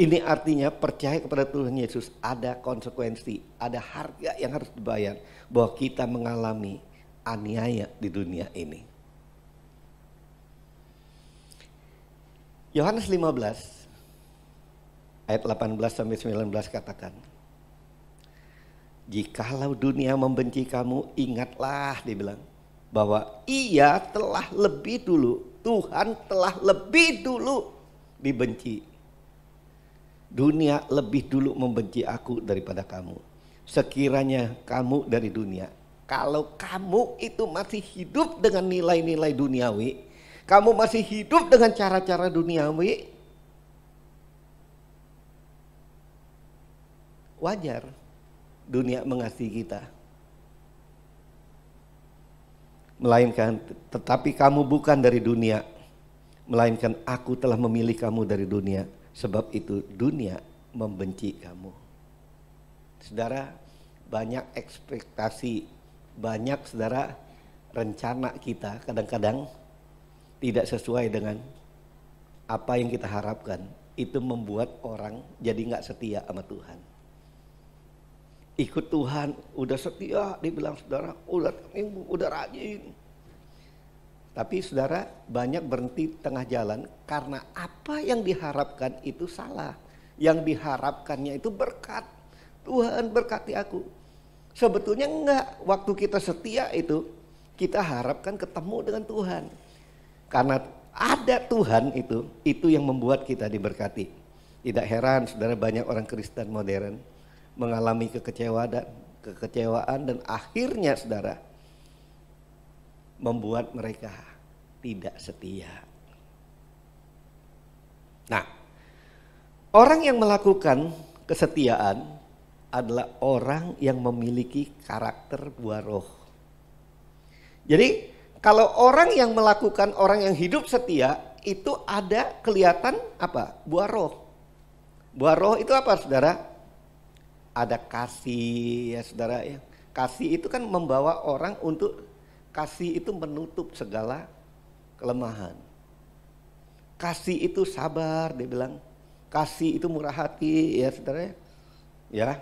Ini artinya percaya kepada Tuhan Yesus ada konsekuensi, ada harga yang harus dibayar bahwa kita mengalami aniaya di dunia ini. Yohanes 15 ayat 18 sampai 19 katakan, jikalau dunia membenci kamu, ingatlah, dia bilang, bahwa Ia telah lebih dulu, Tuhan telah lebih dulu dibenci. Dunia lebih dulu membenci aku daripada kamu. Sekiranya kamu dari dunia, kalau kamu itu masih hidup dengan nilai-nilai duniawi, kamu masih hidup dengan cara-cara duniawi, wajar dunia mengasihi kita. Melainkan, tetapi kamu bukan dari dunia, melainkan aku telah memilih kamu dari dunia. Sebab itu dunia membenci kamu. Saudara, banyak ekspektasi, banyak saudara rencana kita kadang-kadang tidak sesuai dengan apa yang kita harapkan. Itu membuat orang jadi gak setia sama Tuhan. Ikut Tuhan, udah setia, dibilang saudara, udah rajin. Tapi saudara banyak berhenti tengah jalan karena apa yang diharapkan itu salah. Yang diharapkannya itu berkat. Tuhan berkati aku. Sebetulnya enggak, waktu kita setia itu kita harapkan ketemu dengan Tuhan. Karena ada Tuhan itu yang membuat kita diberkati. Tidak heran saudara banyak orang Kristen modern mengalami kekecewaan dan akhirnya saudara membuat mereka tidak setia. Nah, orang yang melakukan kesetiaan adalah orang yang memiliki karakter buah roh. Jadi kalau orang yang melakukan, orang yang hidup setia itu ada kelihatan apa? Buah roh. Buah roh itu apa saudara? Ada kasih ya saudara ya. Kasih itu kan membawa orang untuk, kasih itu menutup segala kelemahan. Kasih itu sabar, dia bilang. Kasih itu murah hati ya saudara ya.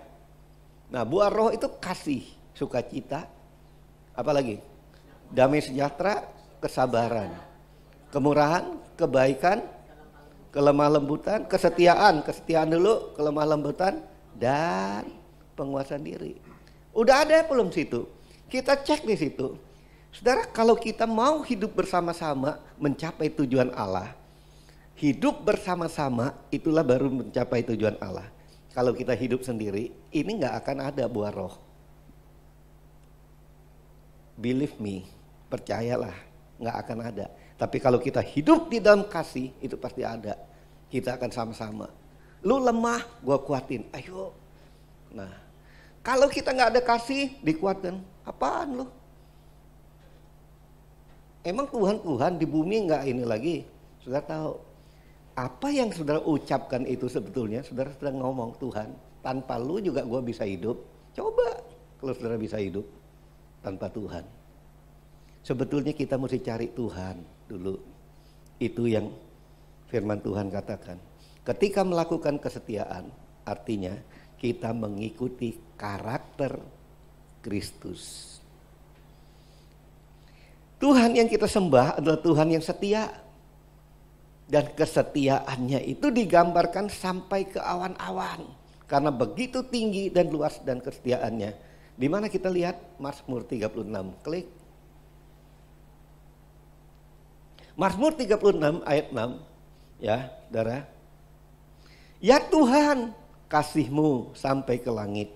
Nah buah roh itu kasih, sukacita, apa lagi? Damai sejahtera, kesabaran, kemurahan, kebaikan, kelemah lembutan, kesetiaan dulu, kelemah lembutan, dan penguasaan diri. Udah ada belum situ? Kita cek di situ. Saudara, kalau kita mau hidup bersama-sama mencapai tujuan Allah, hidup bersama-sama itulah baru mencapai tujuan Allah. Kalau kita hidup sendiri, ini nggak akan ada buah roh. Believe me, percayalah, nggak akan ada. Tapi kalau kita hidup di dalam kasih, itu pasti ada. Kita akan sama-sama. Lu lemah, gua kuatin. Ayo. Nah, kalau kita nggak ada kasih, dikuatkan. Apaan lu? Emang Tuhan di bumi nggak ini lagi? Saudara tahu apa yang saudara ucapkan itu sebetulnya saudara sedang ngomong, Tuhan, tanpa lu juga gua bisa hidup. Coba kalau saudara bisa hidup tanpa Tuhan. Sebetulnya kita mesti cari Tuhan dulu. Itu yang firman Tuhan katakan. Ketika melakukan kesetiaan, artinya kita mengikuti karakter Kristus. Tuhan yang kita sembah adalah Tuhan yang setia. Dan kesetiaannya itu digambarkan sampai ke awan-awan. Karena begitu tinggi dan luas dan kesetiaannya. Di mana kita lihat Mazmur 36. Klik. Mazmur 36 ayat 6. Ya, saudara. Ya Tuhan, kasih-Mu sampai ke langit.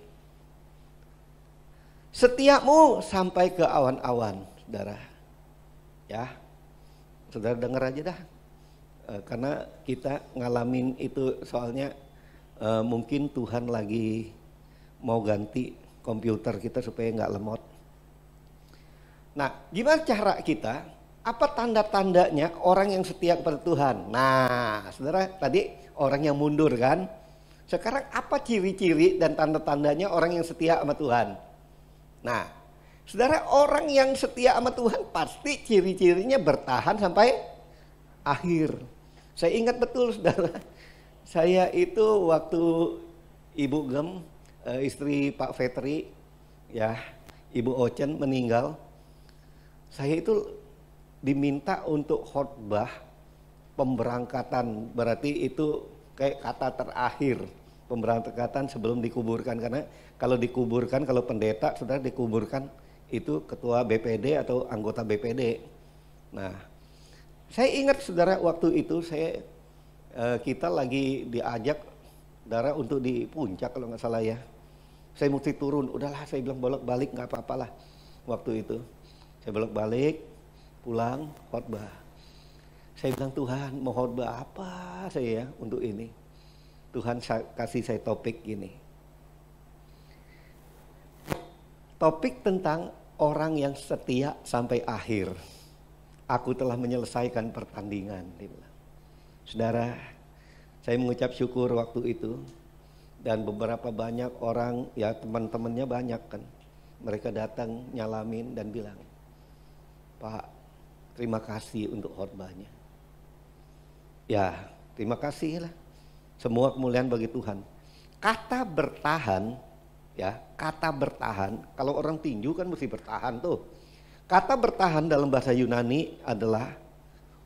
Setia-Mu sampai ke awan-awan, saudara. Ya, saudara dengar aja dah. Karena kita ngalamin itu soalnya mungkin Tuhan lagi mau ganti komputer kita supaya nggak lemot. Nah, gimana cara kita? Apa tanda-tandanya orang yang setia kepada Tuhan? Nah, saudara, tadi orang yang mundur kan? Sekarang apa ciri-ciri dan tanda-tandanya orang yang setia sama Tuhan? Nah, saudara, orang yang setia sama Tuhan pasti ciri-cirinya bertahan sampai akhir. Saya ingat betul, saudara. Saya itu waktu Ibu Gem, istri Pak Fetri, ya, Ibu Ocen meninggal. Saya itu diminta untuk khotbah pemberangkatan, berarti itu kayak kata terakhir pemberangkatan sebelum dikuburkan. Karena kalau dikuburkan, kalau pendeta sudah dikuburkan itu ketua BPD atau anggota BPD. Nah, saya ingat saudara waktu itu kita lagi diajak saudara untuk di puncak kalau nggak salah ya. Saya mesti turun, udahlah saya bilang bolak-balik nggak apa-apalah waktu itu. Saya bolak-balik, pulang, khotbah. Saya bilang, Tuhan mau khotbah apa saya ya untuk ini. Tuhan kasih saya topik gini. Topik tentang orang yang setia sampai akhir. Aku telah menyelesaikan pertandingan. Dia bilang. Saudara, saya mengucap syukur waktu itu. Dan beberapa banyak orang, ya teman-temannya banyak kan. Mereka datang nyalamin dan bilang, Pak, terima kasih untuk khotbahnya. Ya, terima kasih lah. Semua kemuliaan bagi Tuhan. Kata bertahan, ya, kata bertahan. Kalau orang tinju kan mesti bertahan tuh. Kata bertahan dalam bahasa Yunani adalah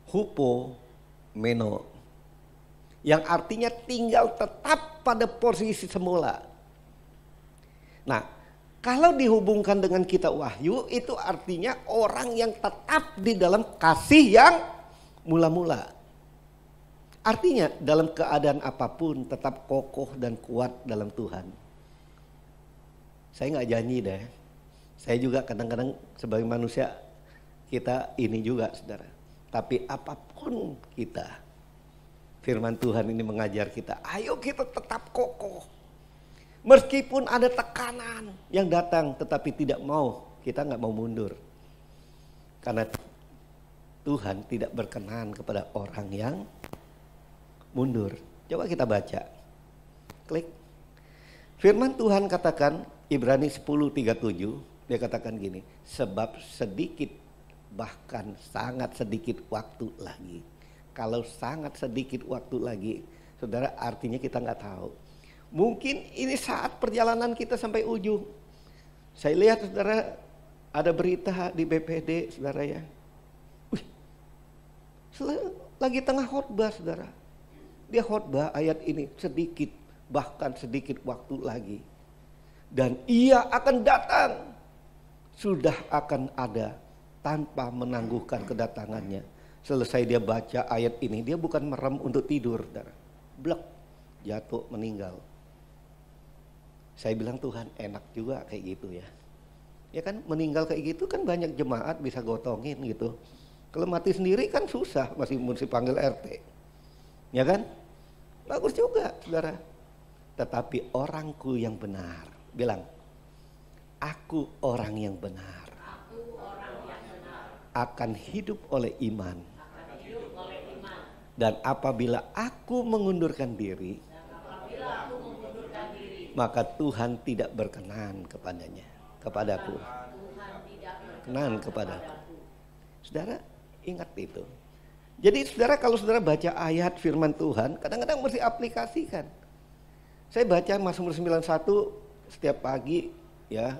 hupomeno, yang artinya tinggal tetap pada posisi semula. Nah, kalau dihubungkan dengan kitab Wahyu, itu artinya orang yang tetap di dalam kasih yang mula-mula. Artinya dalam keadaan apapun tetap kokoh dan kuat dalam Tuhan. Saya nggak janji deh. Saya juga kadang-kadang sebagai manusia kita ini juga saudara. Tapi apapun kita, firman Tuhan ini mengajar kita, ayo kita tetap kokoh. Meskipun ada tekanan yang datang, tetapi tidak mau, kita nggak mau mundur. Karena Tuhan tidak berkenan kepada orang yang mundur. Coba kita baca. Klik. Firman Tuhan katakan, Ibrani 10:37, dia katakan gini, sebab sedikit, bahkan sangat sedikit waktu lagi. Kalau sangat sedikit waktu lagi, saudara, artinya kita nggak tahu. Mungkin ini saat perjalanan kita sampai ujung. Saya lihat saudara, ada berita di BPD saudara ya. Wih, lagi tengah khotbah saudara. Dia khotbah ayat ini, sedikit, bahkan sedikit waktu lagi. Dan ia akan datang, sudah akan ada tanpa menangguhkan kedatangannya. Selesai dia baca ayat ini, dia bukan merem untuk tidur saudara. Blek, jatuh meninggal. Saya bilang Tuhan enak juga kayak gitu ya. Ya kan meninggal kayak gitu kan banyak jemaat bisa gotongin gitu. Kalau mati sendiri kan susah, masih mesti panggil RT. Ya kan? Bagus juga saudara. Tetapi orangku yang benar, bilang, aku orang yang benar. Akan hidup oleh iman. Dan apabila aku mengundurkan diri, maka Tuhan tidak berkenan kepadanya, kepadaku. Kenan kepadaku. Saudara, ingat itu. Jadi saudara, kalau saudara baca ayat firman Tuhan, kadang-kadang mesti aplikasikan. Saya baca Mazmur 91 setiap pagi ya,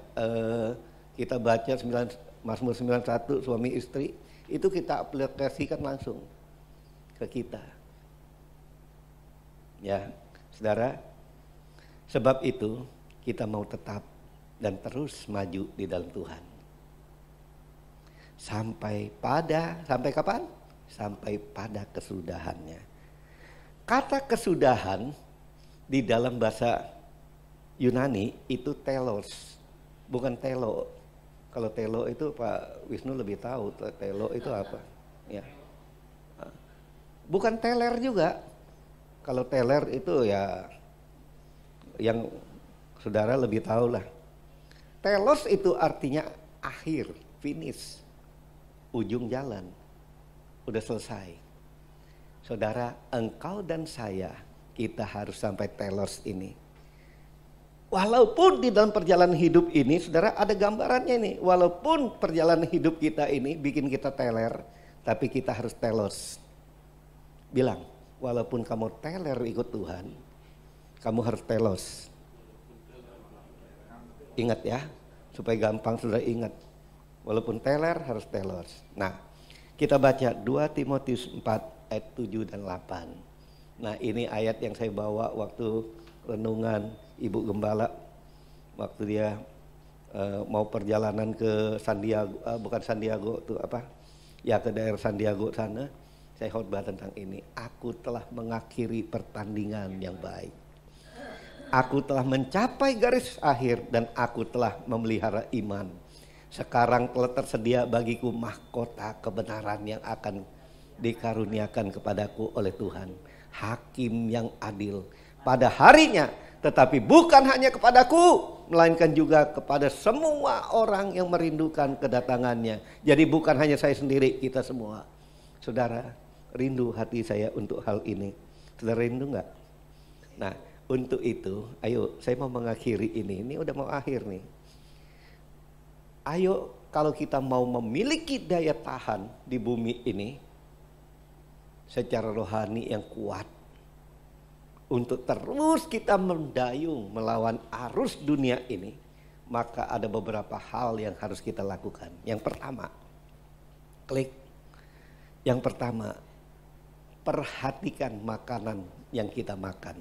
kita baca Mazmur 91 suami istri, itu kita aplikasikan langsung ke kita. Ya, saudara, sebab itu kita mau tetap dan terus maju di dalam Tuhan. Sampai kapan? Sampai pada kesudahannya. Kata kesudahan Di dalam bahasa Yunani itu telos, bukan telo. Kalau telo itu Pak Wisnu lebih tahu, telo itu apa? Ya. Bukan teler juga. Kalau teler itu ya yang saudara lebih tahu lah. Telos itu artinya akhir, finish, ujung jalan, udah selesai. Saudara, engkau dan saya, kita harus sampai telos ini. Walaupun di dalam perjalanan hidup ini, saudara ada gambarannya nih. Walaupun perjalanan hidup kita ini bikin kita teler, tapi kita harus telos. Bilang, walaupun kamu teler ikut Tuhan, kamu harus telos. Ingat ya, supaya gampang saudara ingat. Walaupun teler harus telos. Nah, kita baca 2 Timotius 4 ayat 7 dan 8. Nah, ini ayat yang saya bawa waktu renungan Ibu Gembala waktu dia mau perjalanan ke San Diego, bukan San Diego tuh apa? Ya ke daerah San Diego sana. Saya khotbah tentang ini. Aku telah mengakhiri pertandingan yang baik. Aku telah mencapai garis akhir dan aku telah memelihara iman. Sekarang telah tersedia bagiku mahkota kebenaran yang akan dikaruniakan kepadaku oleh Tuhan, Hakim yang adil pada harinya. Tetapi bukan hanya kepadaku, melainkan juga kepada semua orang yang merindukan kedatangannya. Jadi bukan hanya saya sendiri, kita semua. Saudara, rindu hati saya untuk hal ini. Saudara rindu enggak? Nah, untuk itu, ayo saya mau mengakhiri ini. Ini udah mau akhir nih. Ayo kalau kita mau memiliki daya tahan di bumi ini secara rohani yang kuat, untuk terus kita mendayung melawan arus dunia ini, maka ada beberapa hal yang harus kita lakukan. Yang pertama, klik. Yang pertama, perhatikan makanan yang kita makan.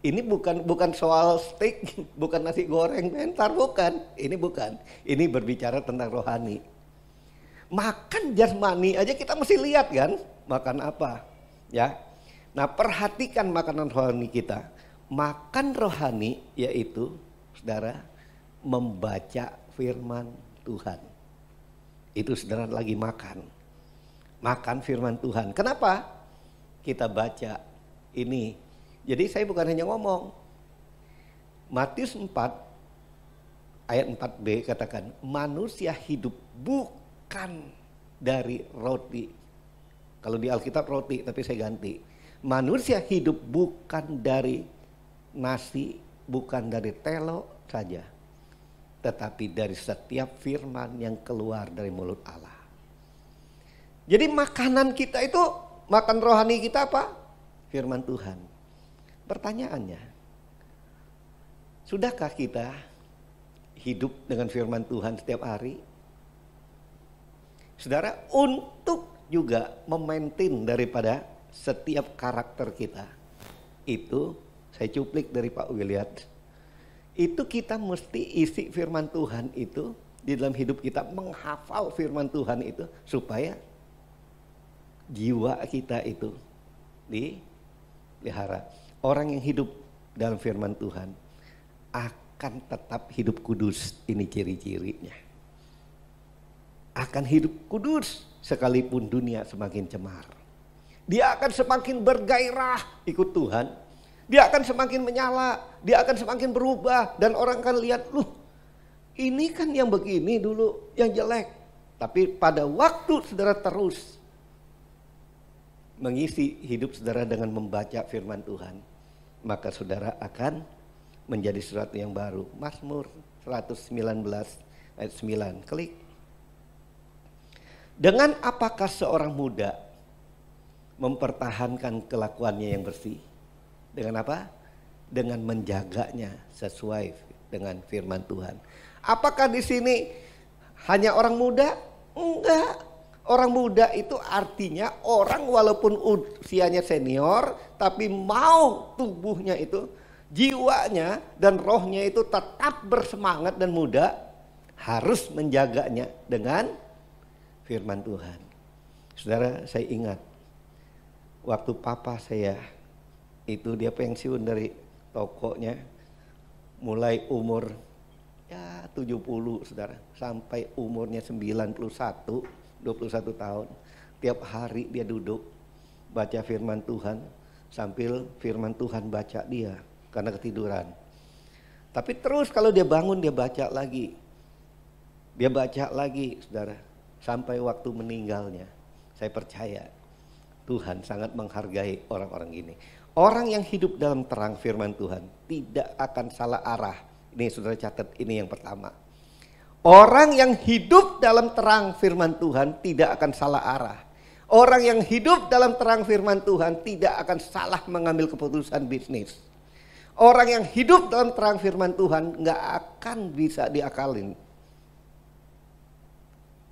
Ini bukan soal steak, bukan nasi goreng bentar, bukan. Ini bukan. Ini berbicara tentang rohani. Makan jasmani aja kita mesti lihat kan, makan apa, ya. Nah, perhatikan makanan rohani kita. Makan rohani yaitu, saudara, membaca firman Tuhan. Itu saudara lagi makan. Makan firman Tuhan. Kenapa? Kita baca ini. Jadi saya bukan hanya ngomong. Matius 4 ayat 4b katakan, manusia hidup bukan dari roti. Kalau di Alkitab roti, tapi saya ganti. Manusia hidup bukan dari nasi, bukan dari telo saja, tetapi dari setiap firman yang keluar dari mulut Allah. Jadi makanan kita itu, makan rohani kita apa? Firman Tuhan. Pertanyaannya, sudahkah kita hidup dengan firman Tuhan setiap hari? Saudara, untuk juga memaintain daripada setiap karakter kita, itu saya cuplik dari Pak William, itu kita mesti isi firman Tuhan itu di dalam hidup kita, menghafal firman Tuhan itu supaya jiwa kita itu dipelihara. Orang yang hidup dalam firman Tuhan akan tetap hidup kudus, ini ciri-cirinya. Akan hidup kudus sekalipun dunia semakin cemar. Dia akan semakin bergairah ikut Tuhan. Dia akan semakin menyala. Dia akan semakin berubah. Dan orang akan lihat, loh ini kan yang begini dulu, yang jelek. Tapi pada waktu saudara terus mengisi hidup saudara dengan membaca firman Tuhan, maka saudara akan menjadi sesuatu yang baru. Mazmur 119 ayat 9. Klik. Dengan apakah seorang muda mempertahankan kelakuannya yang bersih? Dengan apa? Dengan menjaganya sesuai dengan firman Tuhan. Apakah di sini hanya orang muda? Enggak. Orang muda itu artinya orang walaupun usianya senior, tapi mau tubuhnya itu, jiwanya dan rohnya itu tetap bersemangat dan muda, harus menjaganya dengan firman Tuhan. Saudara, saya ingat waktu papa saya itu dia pensiun dari tokonya mulai umur ya 70 saudara, sampai umurnya 21 tahun. Tiap hari dia duduk baca firman Tuhan sambil firman Tuhan baca dia karena ketiduran. Tapi terus kalau dia bangun dia baca lagi. Dia baca lagi saudara sampai waktu meninggalnya. Saya percaya Tuhan sangat menghargai orang-orang ini. Orang yang hidup dalam terang firman Tuhan tidak akan salah arah. Ini saudara catat, ini yang pertama. Orang yang hidup dalam terang firman Tuhan tidak akan salah arah. Orang yang hidup dalam terang firman Tuhan tidak akan salah mengambil keputusan bisnis. Orang yang hidup dalam terang firman Tuhan nggak akan bisa diakalin.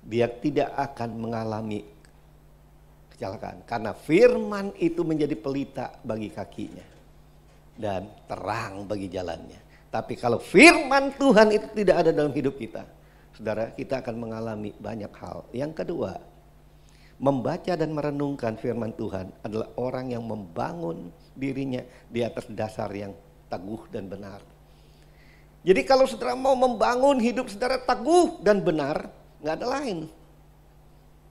Dia tidak akan mengalami kecelakaan karena firman itu menjadi pelita bagi kakinya dan terang bagi jalannya. Tapi kalau firman Tuhan itu tidak ada dalam hidup kita, saudara, kita akan mengalami banyak hal. Yang kedua, membaca dan merenungkan firman Tuhan adalah orang yang membangun dirinya di atas dasar yang teguh dan benar. Jadi kalau saudara mau membangun hidup saudara teguh dan benar, nggak ada lain.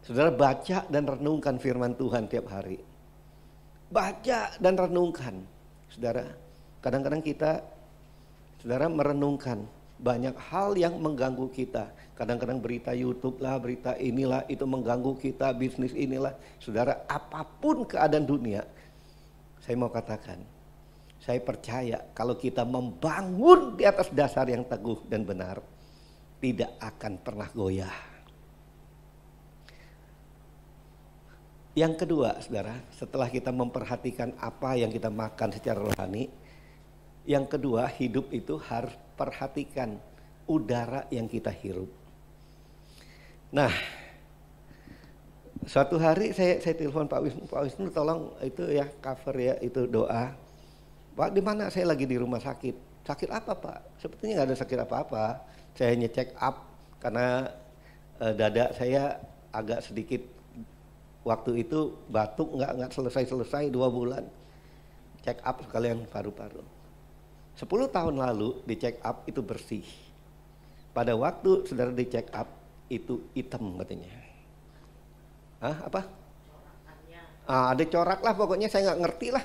Saudara baca dan renungkan firman Tuhan tiap hari. Baca dan renungkan. Saudara, kadang-kadang kita, saudara, merenungkan banyak hal yang mengganggu kita. Kadang-kadang berita YouTube lah, berita inilah, itu mengganggu kita, bisnis inilah. Saudara, apapun keadaan dunia, saya mau katakan, saya percaya kalau kita membangun di atas dasar yang teguh dan benar, tidak akan pernah goyah. Yang kedua, saudara, setelah kita memperhatikan apa yang kita makan secara rohani, yang kedua, hidup itu harus perhatikan udara yang kita hirup. Nah, suatu hari saya telepon Pak Wisnu, tolong itu ya cover ya itu doa. Pak, di mana? Saya lagi di rumah sakit. Sakit apa, Pak? Sepertinya nggak ada sakit apa-apa. Saya hanya check up karena dada saya agak sedikit. Waktu itu batuk nggak selesai 2 bulan. Check up sekalian paru-paru. 10 tahun lalu di check up itu bersih. Pada waktu saudara di check up itu hitam katanya. Hah, apa? Ada corak lah pokoknya, saya nggak ngerti lah.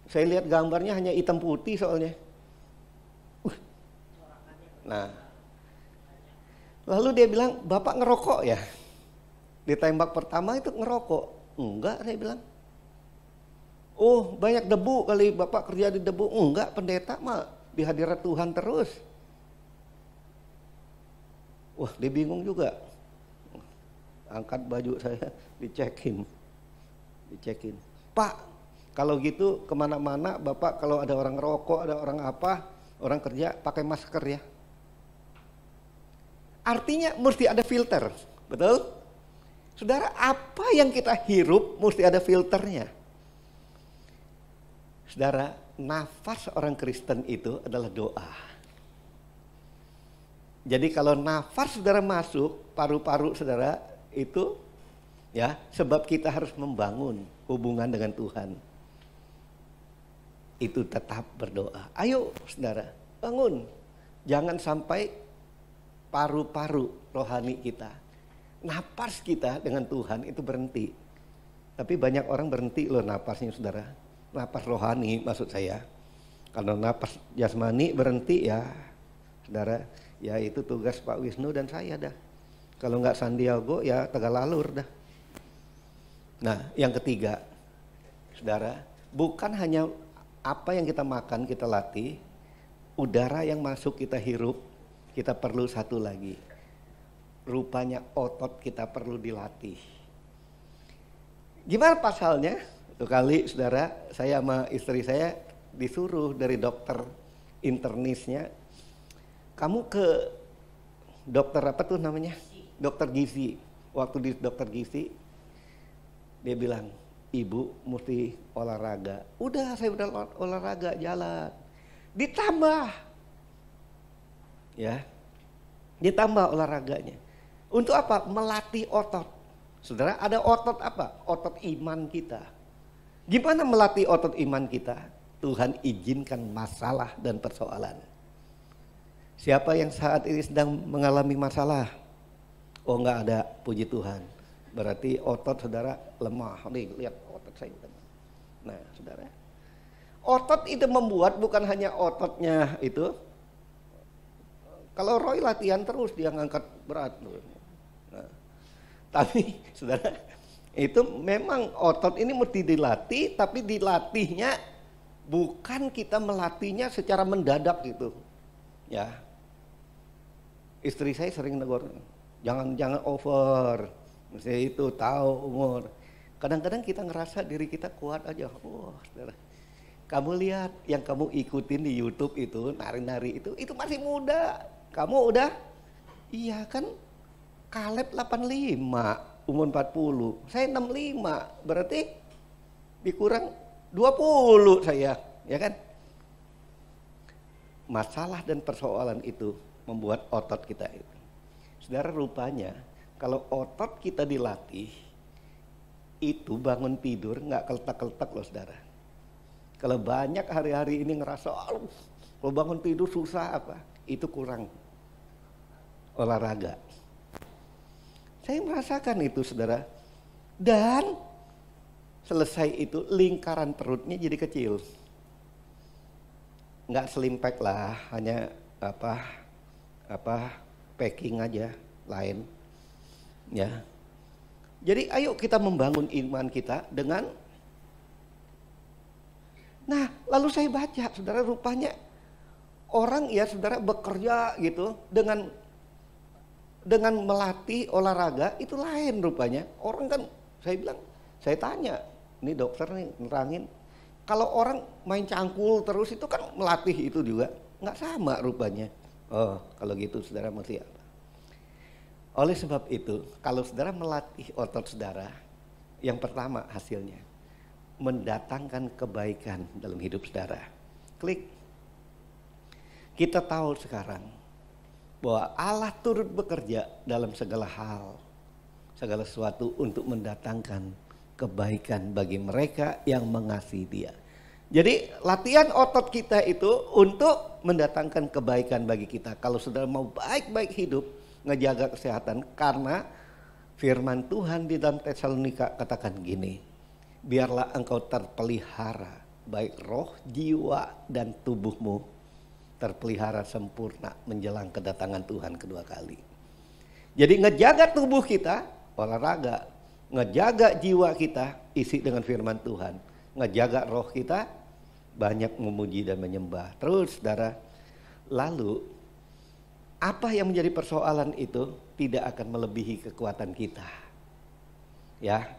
Saya lihat gambarnya hanya hitam putih soalnya. Nah, lalu dia bilang, Bapak ngerokok ya? Ditembak pertama itu ngerokok. Enggak, saya bilang. Oh, banyak debu kali Bapak kerja di debu. Enggak, pendeta mah di hadirat Tuhan terus. Wah, dia bingung juga. Angkat baju saya, dicekin. Pak, kalau gitu kemana-mana Bapak kalau ada orang ngerokok, ada orang apa, orang kerja pakai masker ya. Artinya mesti ada filter, betul? Saudara, apa yang kita hirup mesti ada filternya. Saudara, nafas orang Kristen itu adalah doa. Jadi kalau nafas saudara masuk, paru-paru saudara itu ya, sebab kita harus membangun hubungan dengan Tuhan. Itu tetap berdoa. Ayo saudara, bangun. Jangan sampai paru-paru rohani kita, napas kita dengan Tuhan itu berhenti. Tapi banyak orang berhenti loh napasnya saudara. Napas rohani maksud saya. Kalau napas jasmani berhenti ya saudara, ya itu tugas Pak Wisnu dan saya dah. Kalau nggak Sandiago ya Tegalalur dah. Nah yang ketiga saudara, bukan hanya apa yang kita makan kita latih, udara yang masuk kita hirup, kita perlu satu lagi. Rupanya otot kita perlu dilatih. Gimana pasalnya? Satu kali saudara, saya sama istri saya disuruh dari dokter internisnya, kamu ke dokter apa tuh namanya? Dokter gizi. Waktu di dokter gizi, dia bilang, Ibu mesti olahraga. Udah, saya udah olahraga, jalan. Ditambah olahraganya. Untuk apa? Melatih otot. Saudara, ada otot apa? Otot iman kita. Gimana melatih otot iman kita? Tuhan izinkan masalah dan persoalan. Siapa yang saat ini sedang mengalami masalah? Oh, enggak ada, puji Tuhan. Berarti otot saudara lemah. Nih, lihat otot saya. Nah, saudara, otot itu membuat bukan hanya ototnya itu. Kalau Roy latihan terus dia ngangkat berat. Nah, tapi saudara, itu memang otot ini mesti dilatih, tapi dilatihnya bukan kita melatihnya secara mendadak gitu. Ya. Istri saya sering negur, jangan over. Mesti itu tahu umur. Kadang-kadang kita ngerasa diri kita kuat aja. Wah, saudara. Kamu lihat yang kamu ikutin di YouTube itu, nari-nari itu masih muda. Kamu udah, iya kan, Kaleb 85, umur 40. Saya 65, berarti dikurang 20 saya, ya kan? Masalah dan persoalan itu membuat otot kita itu. Saudara, rupanya kalau otot kita dilatih, itu bangun tidur nggak keltak-keltak loh saudara. Kalau banyak hari-hari ini ngerasa, kalau bangun tidur susah apa, itu kurang olahraga. Saya merasakan itu saudara. Dan selesai itu lingkaran perutnya jadi kecil. Nggak slim pack lah, hanya packing aja lain. Ya. Jadi ayo kita membangun iman kita dengan. Nah, lalu saya baca, saudara, rupanya orang ya saudara bekerja gitu dengan melatih olahraga itu lain rupanya. Orang kan, saya bilang, saya tanya, ini dokter nih nerangin, kalau orang main cangkul terus itu kan melatih itu juga, nggak sama rupanya. Oh, kalau gitu saudara mesti apa? Oleh sebab itu, kalau saudara melatih otot saudara, yang pertama hasilnya mendatangkan kebaikan dalam hidup saudara. Klik. Kita tahu sekarang bahwa Allah turut bekerja dalam segala hal, segala sesuatu untuk mendatangkan kebaikan bagi mereka yang mengasihi Dia. Jadi latihan otot kita itu untuk mendatangkan kebaikan bagi kita. Kalau saudara mau baik-baik hidup, ngejaga kesehatan, karena firman Tuhan di dalam Tesalonika katakan gini, biarlah engkau terpelihara, baik roh, jiwa, dan tubuhmu terpelihara sempurna menjelang kedatangan Tuhan kedua kali. Jadi ngejaga tubuh kita, olahraga, ngejaga jiwa kita, isi dengan firman Tuhan, ngejaga roh kita, banyak memuji dan menyembah. Terus saudara, lalu apa yang menjadi persoalan itu tidak akan melebihi kekuatan kita. Ya,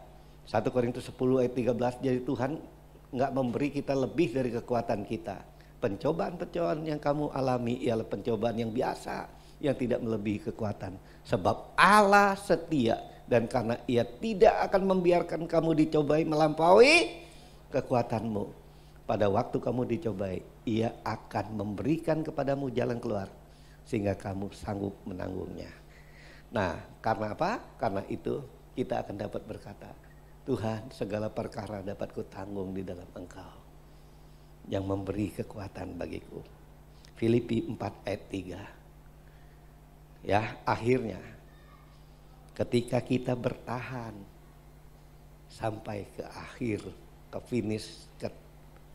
1 Korintus 10 ayat 13, jadi Tuhan nggak memberi kita lebih dari kekuatan kita. Pencobaan-pencobaan yang kamu alami ialah pencobaan yang biasa, yang tidak melebihi kekuatan. Sebab Allah setia, dan karena Ia tidak akan membiarkan kamu dicobai melampaui kekuatanmu. Pada waktu kamu dicobai, Ia akan memberikan kepadamu jalan keluar, sehingga kamu sanggup menanggungnya. Nah, karena apa? Karena itu kita akan dapat berkata, Tuhan, segala perkara dapat kutanggung di dalam Engkau yang memberi kekuatan bagiku. Filipi 4 ayat 3. Ya, akhirnya ketika kita bertahan sampai ke akhir, ke finish, ke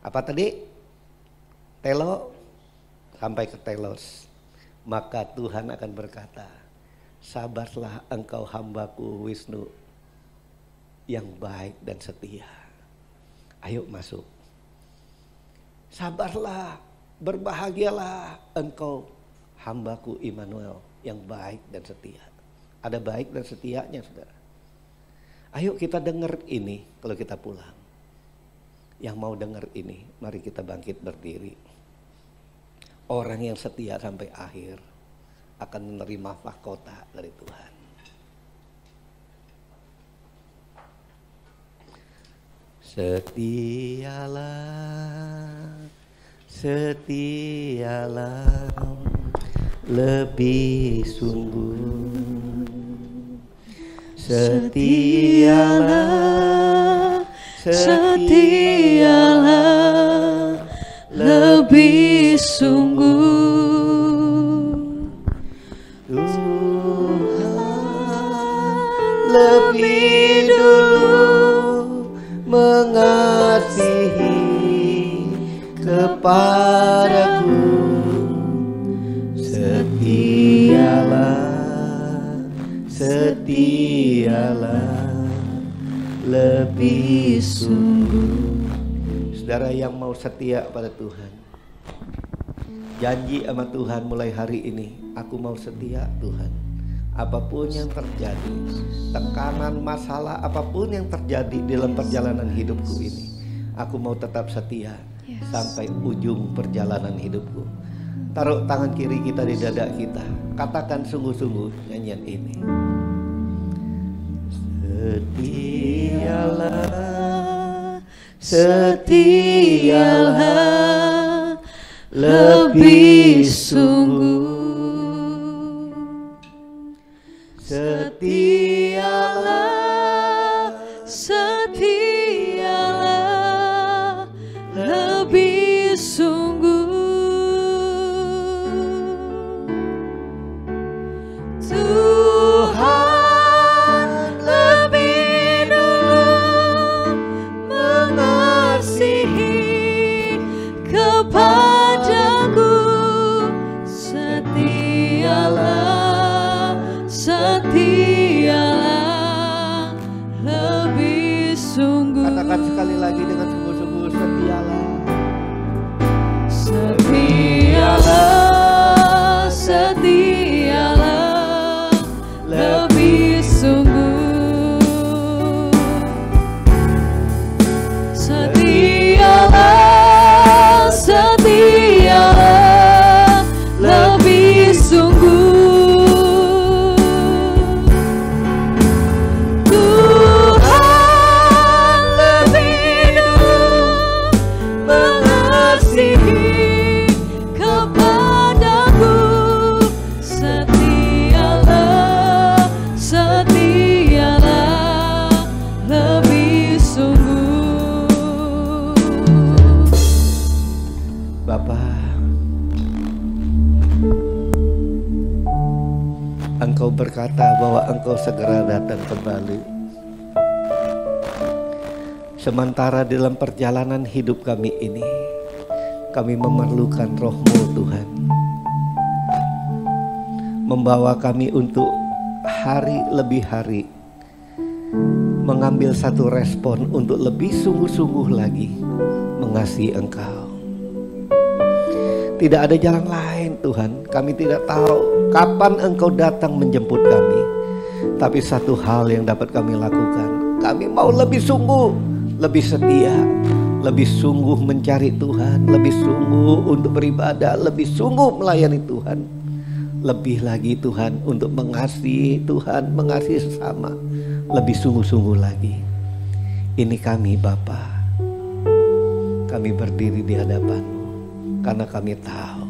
apa tadi? Sampai ke telos. Maka Tuhan akan berkata, sabarlah engkau hambaku Wisnu yang baik dan setia. Ayo masuk. Sabarlah, berbahagialah engkau hambaku Immanuel yang baik dan setia. Ada baik dan setianya saudara. Ayo kita dengar ini kalau kita pulang. Yang mau dengar ini, mari kita bangkit berdiri. Orang yang setia sampai akhir akan menerima mahkota dari Tuhan. Setialah, setialah, lebih sungguh. Setialah, setialah, lebih sungguh. Tuhan lebih dulu mengasihi kepadaku. Setialah lebih sungguh. Saudara yang mau setia pada Tuhan, janji sama Tuhan mulai hari ini, aku mau setia Tuhan. Apapun yang terjadi, tekanan, masalah, apapun yang terjadi dalam perjalanan hidupku ini, aku mau tetap setia sampai ujung perjalanan hidupku. Taruh tangan kiri kita di dada kita, katakan sungguh-sungguh nyanyian ini. Setialah, setialah lebih sungguh. Setialah, Setialah lebih sungguh. Tuhan lebih dulu mengasihi kepadaku. Setialah, setialah lebih sungguh. Katakan sekali lagi dengan sungguh-sungguh, setialah. Setialah, setialah lebih sungguh. Setialah, setialah lebih sungguh. Tuhan lebih dulu mengasihi kepadaku. Setialah, setialah lebih sungguh. Bapa, Engkau berkata bahwa Engkau segera datang kembali. Sementara dalam perjalanan hidup kami ini, kami memerlukan Roh-Mu Tuhan, membawa kami untuk hari lebih hari mengambil satu respon untuk lebih sungguh-sungguh lagi mengasihi Engkau. Tidak ada jalan lain Tuhan. Kami tidak tahu kapan Engkau datang menjemput kami. Tapi satu hal yang dapat kami lakukan, kami mau lebih sungguh, lebih setia, lebih sungguh mencari Tuhan, lebih sungguh untuk beribadah, lebih sungguh melayani Tuhan. Lebih lagi Tuhan untuk mengasihi Tuhan, mengasihi sesama, lebih sungguh-sungguh lagi. Ini kami Bapa, kami berdiri di hadapan-Mu karena kami tahu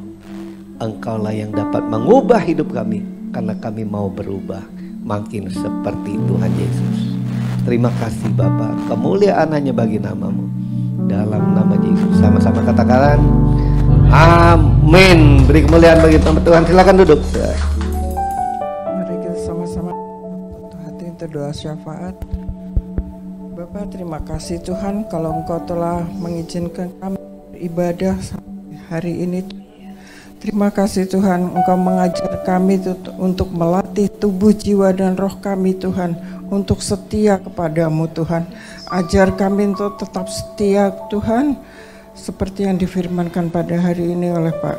Engkaulah yang dapat mengubah hidup kami, karena kami mau berubah makin seperti Tuhan Yesus. Terima kasih Bapa, kemuliaan hanya bagi nama-Mu. Dalam nama Yesus sama-sama katakan amin. Beri kemuliaan bagi nama Tuhan. Silakan duduk. Mari kita sama-sama tutup hati untuk doa syafaat. Bapak, terima kasih Tuhan kalau Engkau telah mengizinkan kami beribadah hari ini. Terima kasih Tuhan, Engkau mengajar kami untuk melatih tubuh, jiwa, dan roh kami Tuhan, untuk setia kepadamu Tuhan. Ajar kami untuk tetap setia Tuhan, seperti yang difirmankan pada hari ini oleh Pak.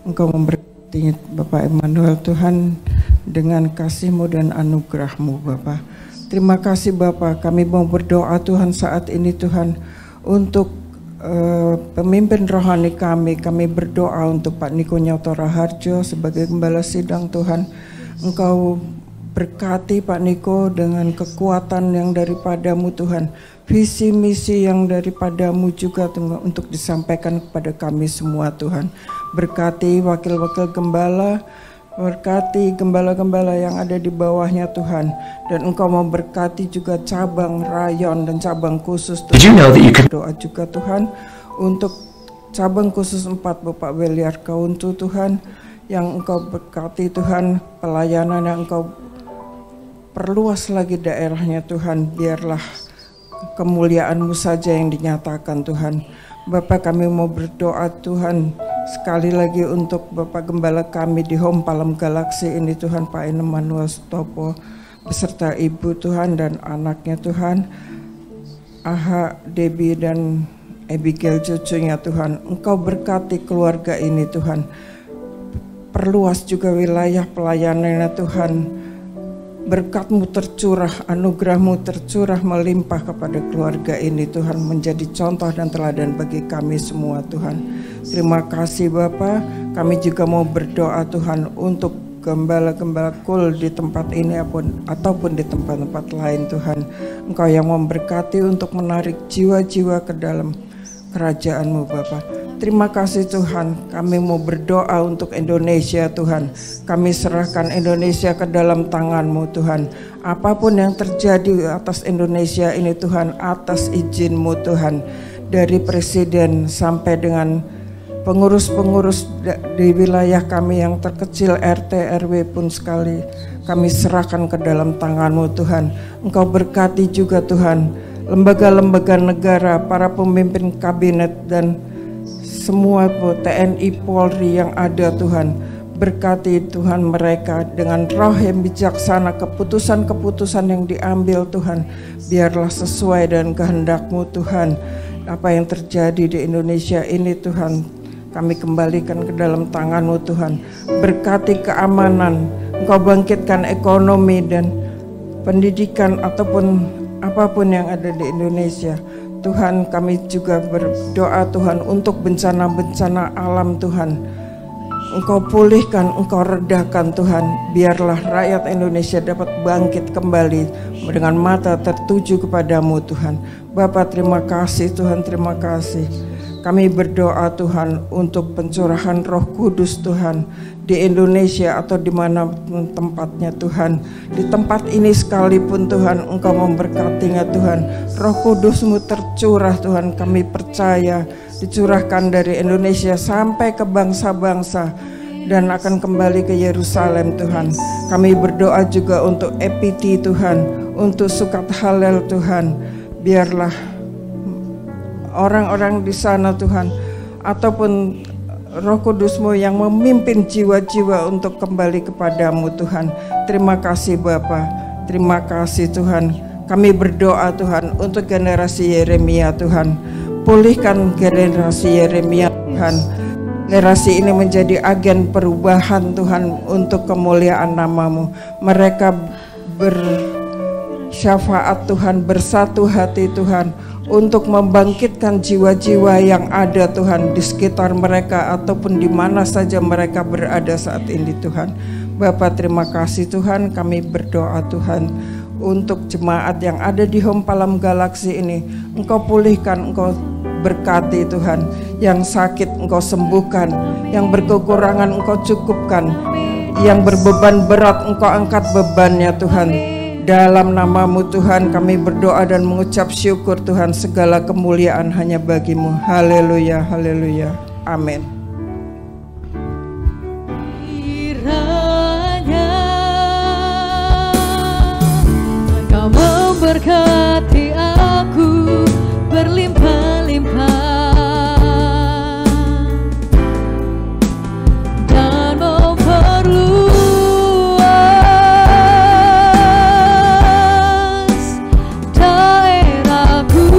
Engkau memberkati Bapak Emmanuel Tuhan dengan kasih-Mu dan anugerah-Mu Bapak. Terima kasih Bapak, kami mau berdoa Tuhan saat ini Tuhan untuk pemimpin rohani kami berdoa untuk Pak Niko Nyoto Raharjo sebagai gembala sidang Tuhan. Engkau berkati Pak Niko dengan kekuatan yang daripada-Mu Tuhan, visi misi yang daripada-Mu juga Tuhan, untuk disampaikan kepada kami semua Tuhan. Berkati wakil-wakil gembala, berkati gembala-gembala yang ada di bawahnya Tuhan, dan Engkau memberkati juga cabang rayon dan cabang khusus Tuhan. Doa juga Tuhan untuk cabang khusus 4 Bapak Beliar Kauntu Tuhan, yang Engkau berkati Tuhan, pelayanan yang Engkau perluas lagi daerahnya Tuhan, biarlah kemuliaan-Mu saja yang dinyatakan Tuhan. Bapak, kami mau berdoa Tuhan sekali lagi untuk Bapak Gembala kami di Home Palem Galaksi ini Tuhan, Pak Emmanuel Sutopo beserta Ibu Tuhan dan anaknya Tuhan, Aha, Debbie dan Abigail cucunya Tuhan. Engkau berkati keluarga ini Tuhan, perluas juga wilayah pelayanannya Tuhan. Berkat-Mu tercurah, anugerah-Mu tercurah melimpah kepada keluarga ini Tuhan, menjadi contoh dan teladan bagi kami semua Tuhan. Terima kasih Bapa. Kami juga mau berdoa Tuhan untuk gembala-gembala kul di tempat ini ataupun di tempat-tempat lain Tuhan. Engkau yang memberkati untuk menarik jiwa-jiwa ke dalam kerajaan-Mu Bapa. Terima kasih Tuhan, kami mau berdoa untuk Indonesia Tuhan. Kami serahkan Indonesia ke dalam tangan-Mu Tuhan. Apapun yang terjadi atas Indonesia ini Tuhan, atas izin-Mu Tuhan. Dari Presiden sampai dengan pengurus-pengurus di wilayah kami yang terkecil, RT, RW pun sekali, kami serahkan ke dalam tangan-Mu Tuhan. Engkau berkati juga Tuhan, lembaga-lembaga negara, para pemimpin kabinet dan semua TNI Polri yang ada Tuhan. Berkati Tuhan mereka dengan roh yang bijaksana, keputusan-keputusan yang diambil Tuhan, biarlah sesuai dengan kehendak-Mu Tuhan. Apa yang terjadi di Indonesia ini Tuhan, kami kembalikan ke dalam tangan-Mu Tuhan. Berkati keamanan, Engkau bangkitkan ekonomi dan pendidikan ataupun apapun yang ada di Indonesia Tuhan. Kami juga berdoa Tuhan untuk bencana-bencana alam Tuhan. Engkau pulihkan, Engkau redakan Tuhan. Biarlah rakyat Indonesia dapat bangkit kembali dengan mata tertuju kepadamu Tuhan. Bapa, terima kasih Tuhan, terima kasih. Kami berdoa Tuhan untuk pencurahan Roh Kudus Tuhan di Indonesia atau di mana tempatnya Tuhan. Di tempat ini sekalipun Tuhan, Engkau memberkatinya Tuhan. Roh Kudus-Mu tercurah Tuhan, kami percaya dicurahkan dari Indonesia sampai ke bangsa-bangsa dan akan kembali ke Yerusalem Tuhan. Kami berdoa juga untuk EPT Tuhan, untuk Sukat Halel Tuhan. Biarlah orang-orang di sana Tuhan, ataupun Roh Kudus-Mu yang memimpin jiwa-jiwa untuk kembali kepadamu Tuhan. Terima kasih Bapa, terima kasih Tuhan. Kami berdoa Tuhan untuk generasi Yeremia Tuhan. Pulihkan generasi Yeremia Tuhan. Generasi ini menjadi agen perubahan Tuhan untuk kemuliaan nama-Mu. Mereka bersyafaat Tuhan, bersatu hati Tuhan, untuk membangkitkan jiwa-jiwa yang ada Tuhan di sekitar mereka ataupun di mana saja mereka berada saat ini Tuhan. Bapa, terima kasih Tuhan. Kami berdoa Tuhan untuk jemaat yang ada di Home Palem Galaksi ini. Engkau pulihkan, Engkau berkati Tuhan. Yang sakit Engkau sembuhkan, yang berkekurangan Engkau cukupkan, yang berbeban berat Engkau angkat bebannya Tuhan. Dalam nama-Mu Tuhan kami berdoa dan mengucap syukur Tuhan, segala kemuliaan hanya bagi-Mu. Haleluya, haleluya, amin. Kiranya Engkau memberkati aku berlimpah-limpah dan memperluas aku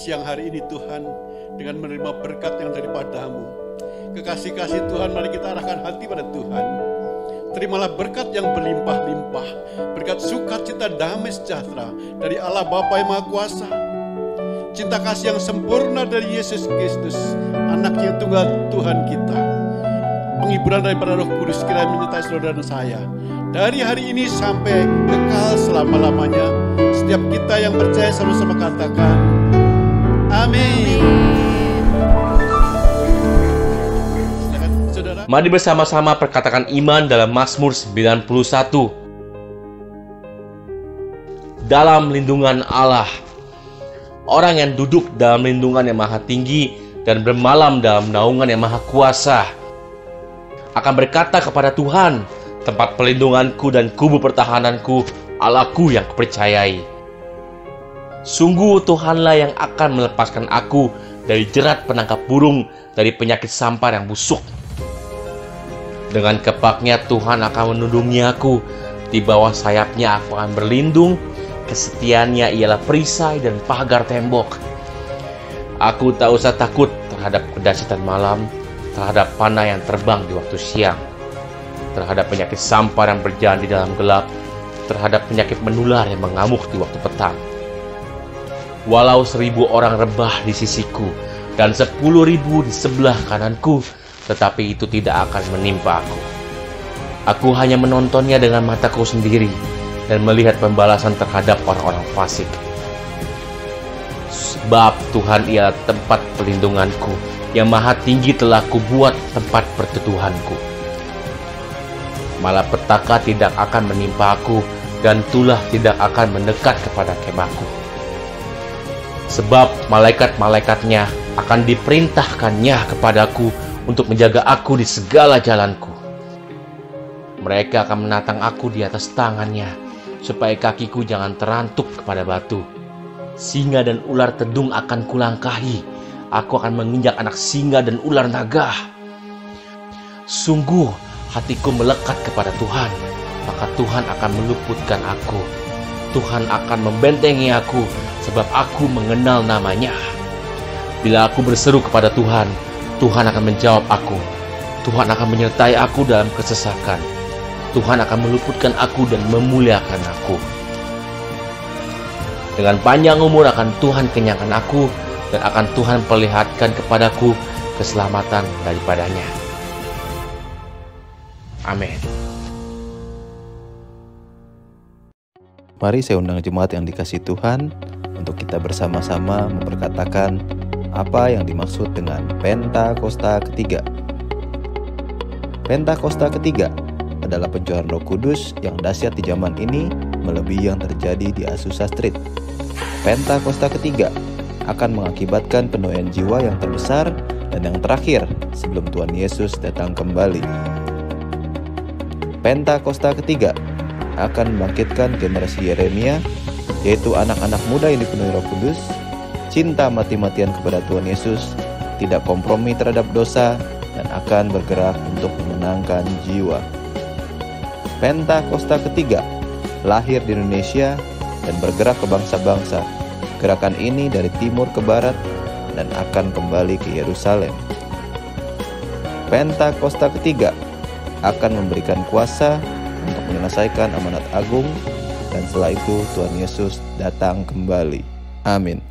siang hari ini Tuhan, dengan menerima berkat yang daripada-Mu. Kekasih-kasih Tuhan, mari kita arahkan hati pada Tuhan. Terimalah berkat yang berlimpah-limpah, berkat sukacita damai sejahtera dari Allah Bapa yang Maha Kuasa. Cinta kasih yang sempurna dari Yesus Kristus, anak yang tunggal Tuhan kita. Penghiburan daripada Roh Kudus kiranya menyertai saudara dan saya. Dari hari ini sampai kekal selama-lamanya. Setiap kita yang percaya sama-sama katakan, amin. Mari bersama-sama perkatakan iman dalam Mazmur 91. Dalam lindungan Allah. Orang yang duduk dalam lindungan yang maha tinggi dan bermalam dalam naungan yang maha kuasa akan berkata kepada Tuhan, tempat perlindunganku dan kubu pertahananku, Allahku yang kupercayai. Sungguh Tuhanlah yang akan melepaskan aku dari jerat penangkap burung, dari penyakit sampar yang busuk. Dengan kepaknya Tuhan akan menundungi aku, di bawah sayapnya aku akan berlindung, kesetiaannya ialah perisai dan pagar tembok. Aku tak usah takut terhadap kedahsyatan malam, terhadap panah yang terbang di waktu siang, terhadap penyakit sampar yang berjalan di dalam gelap, terhadap penyakit menular yang mengamuk di waktu petang. Walau 1000 orang rebah di sisiku dan 10.000 di sebelah kananku, tetapi itu tidak akan menimpa aku. Aku hanya menontonnya dengan mataku sendiri dan melihat pembalasan terhadap orang-orang fasik. Sebab Tuhan ialah tempat perlindunganku, yang maha tinggi telah kubuat tempat perteduhanku. Malapetaka tidak akan menimpa aku, dan tulah tidak akan mendekat kepada kemahku. Sebab malaikat-malaikatnya akan diperintahkannya kepadaku untuk menjaga aku di segala jalanku. Mereka akan menatang aku di atas tangannya, supaya kakiku jangan terantuk kepada batu. Singa dan ular tedung akan kulangkahi. Aku akan menginjak anak singa dan ular naga. Sungguh hatiku melekat kepada Tuhan, maka Tuhan akan meluputkan aku. Tuhan akan membentengi aku, sebab aku mengenal namanya. Bila aku berseru kepada Tuhan, Tuhan akan menjawab aku. Tuhan akan menyertai aku dalam kesesakan. Tuhan akan meluputkan aku dan memuliakan aku. Dengan panjang umur akan Tuhan kenyangkan aku, dan akan Tuhan perlihatkan kepadaku keselamatan daripadanya. Amin. Mari saya undang jemaat yang dikasihi Tuhan untuk kita bersama-sama memperkatakan apa yang dimaksud dengan Pentakosta ketiga. Pentakosta ketiga adalah pencurahan Roh Kudus yang dahsyat di zaman ini, melebihi yang terjadi di Azusa Street. Pentakosta ketiga akan mengakibatkan penuaian jiwa yang terbesar dan yang terakhir sebelum Tuhan Yesus datang kembali. Pentakosta ketiga akan membangkitkan generasi Yeremia, yaitu anak-anak muda yang dipenuhi Roh Kudus, cinta mati-matian kepada Tuhan Yesus, tidak kompromi terhadap dosa, dan akan bergerak untuk memenangkan jiwa. Pentakosta ketiga lahir di Indonesia dan bergerak ke bangsa-bangsa. Gerakan ini dari timur ke barat dan akan kembali ke Yerusalem. Pentakosta ketiga akan memberikan kuasa untuk menyelesaikan amanat agung, dan setelah itu Tuhan Yesus datang kembali. Amin.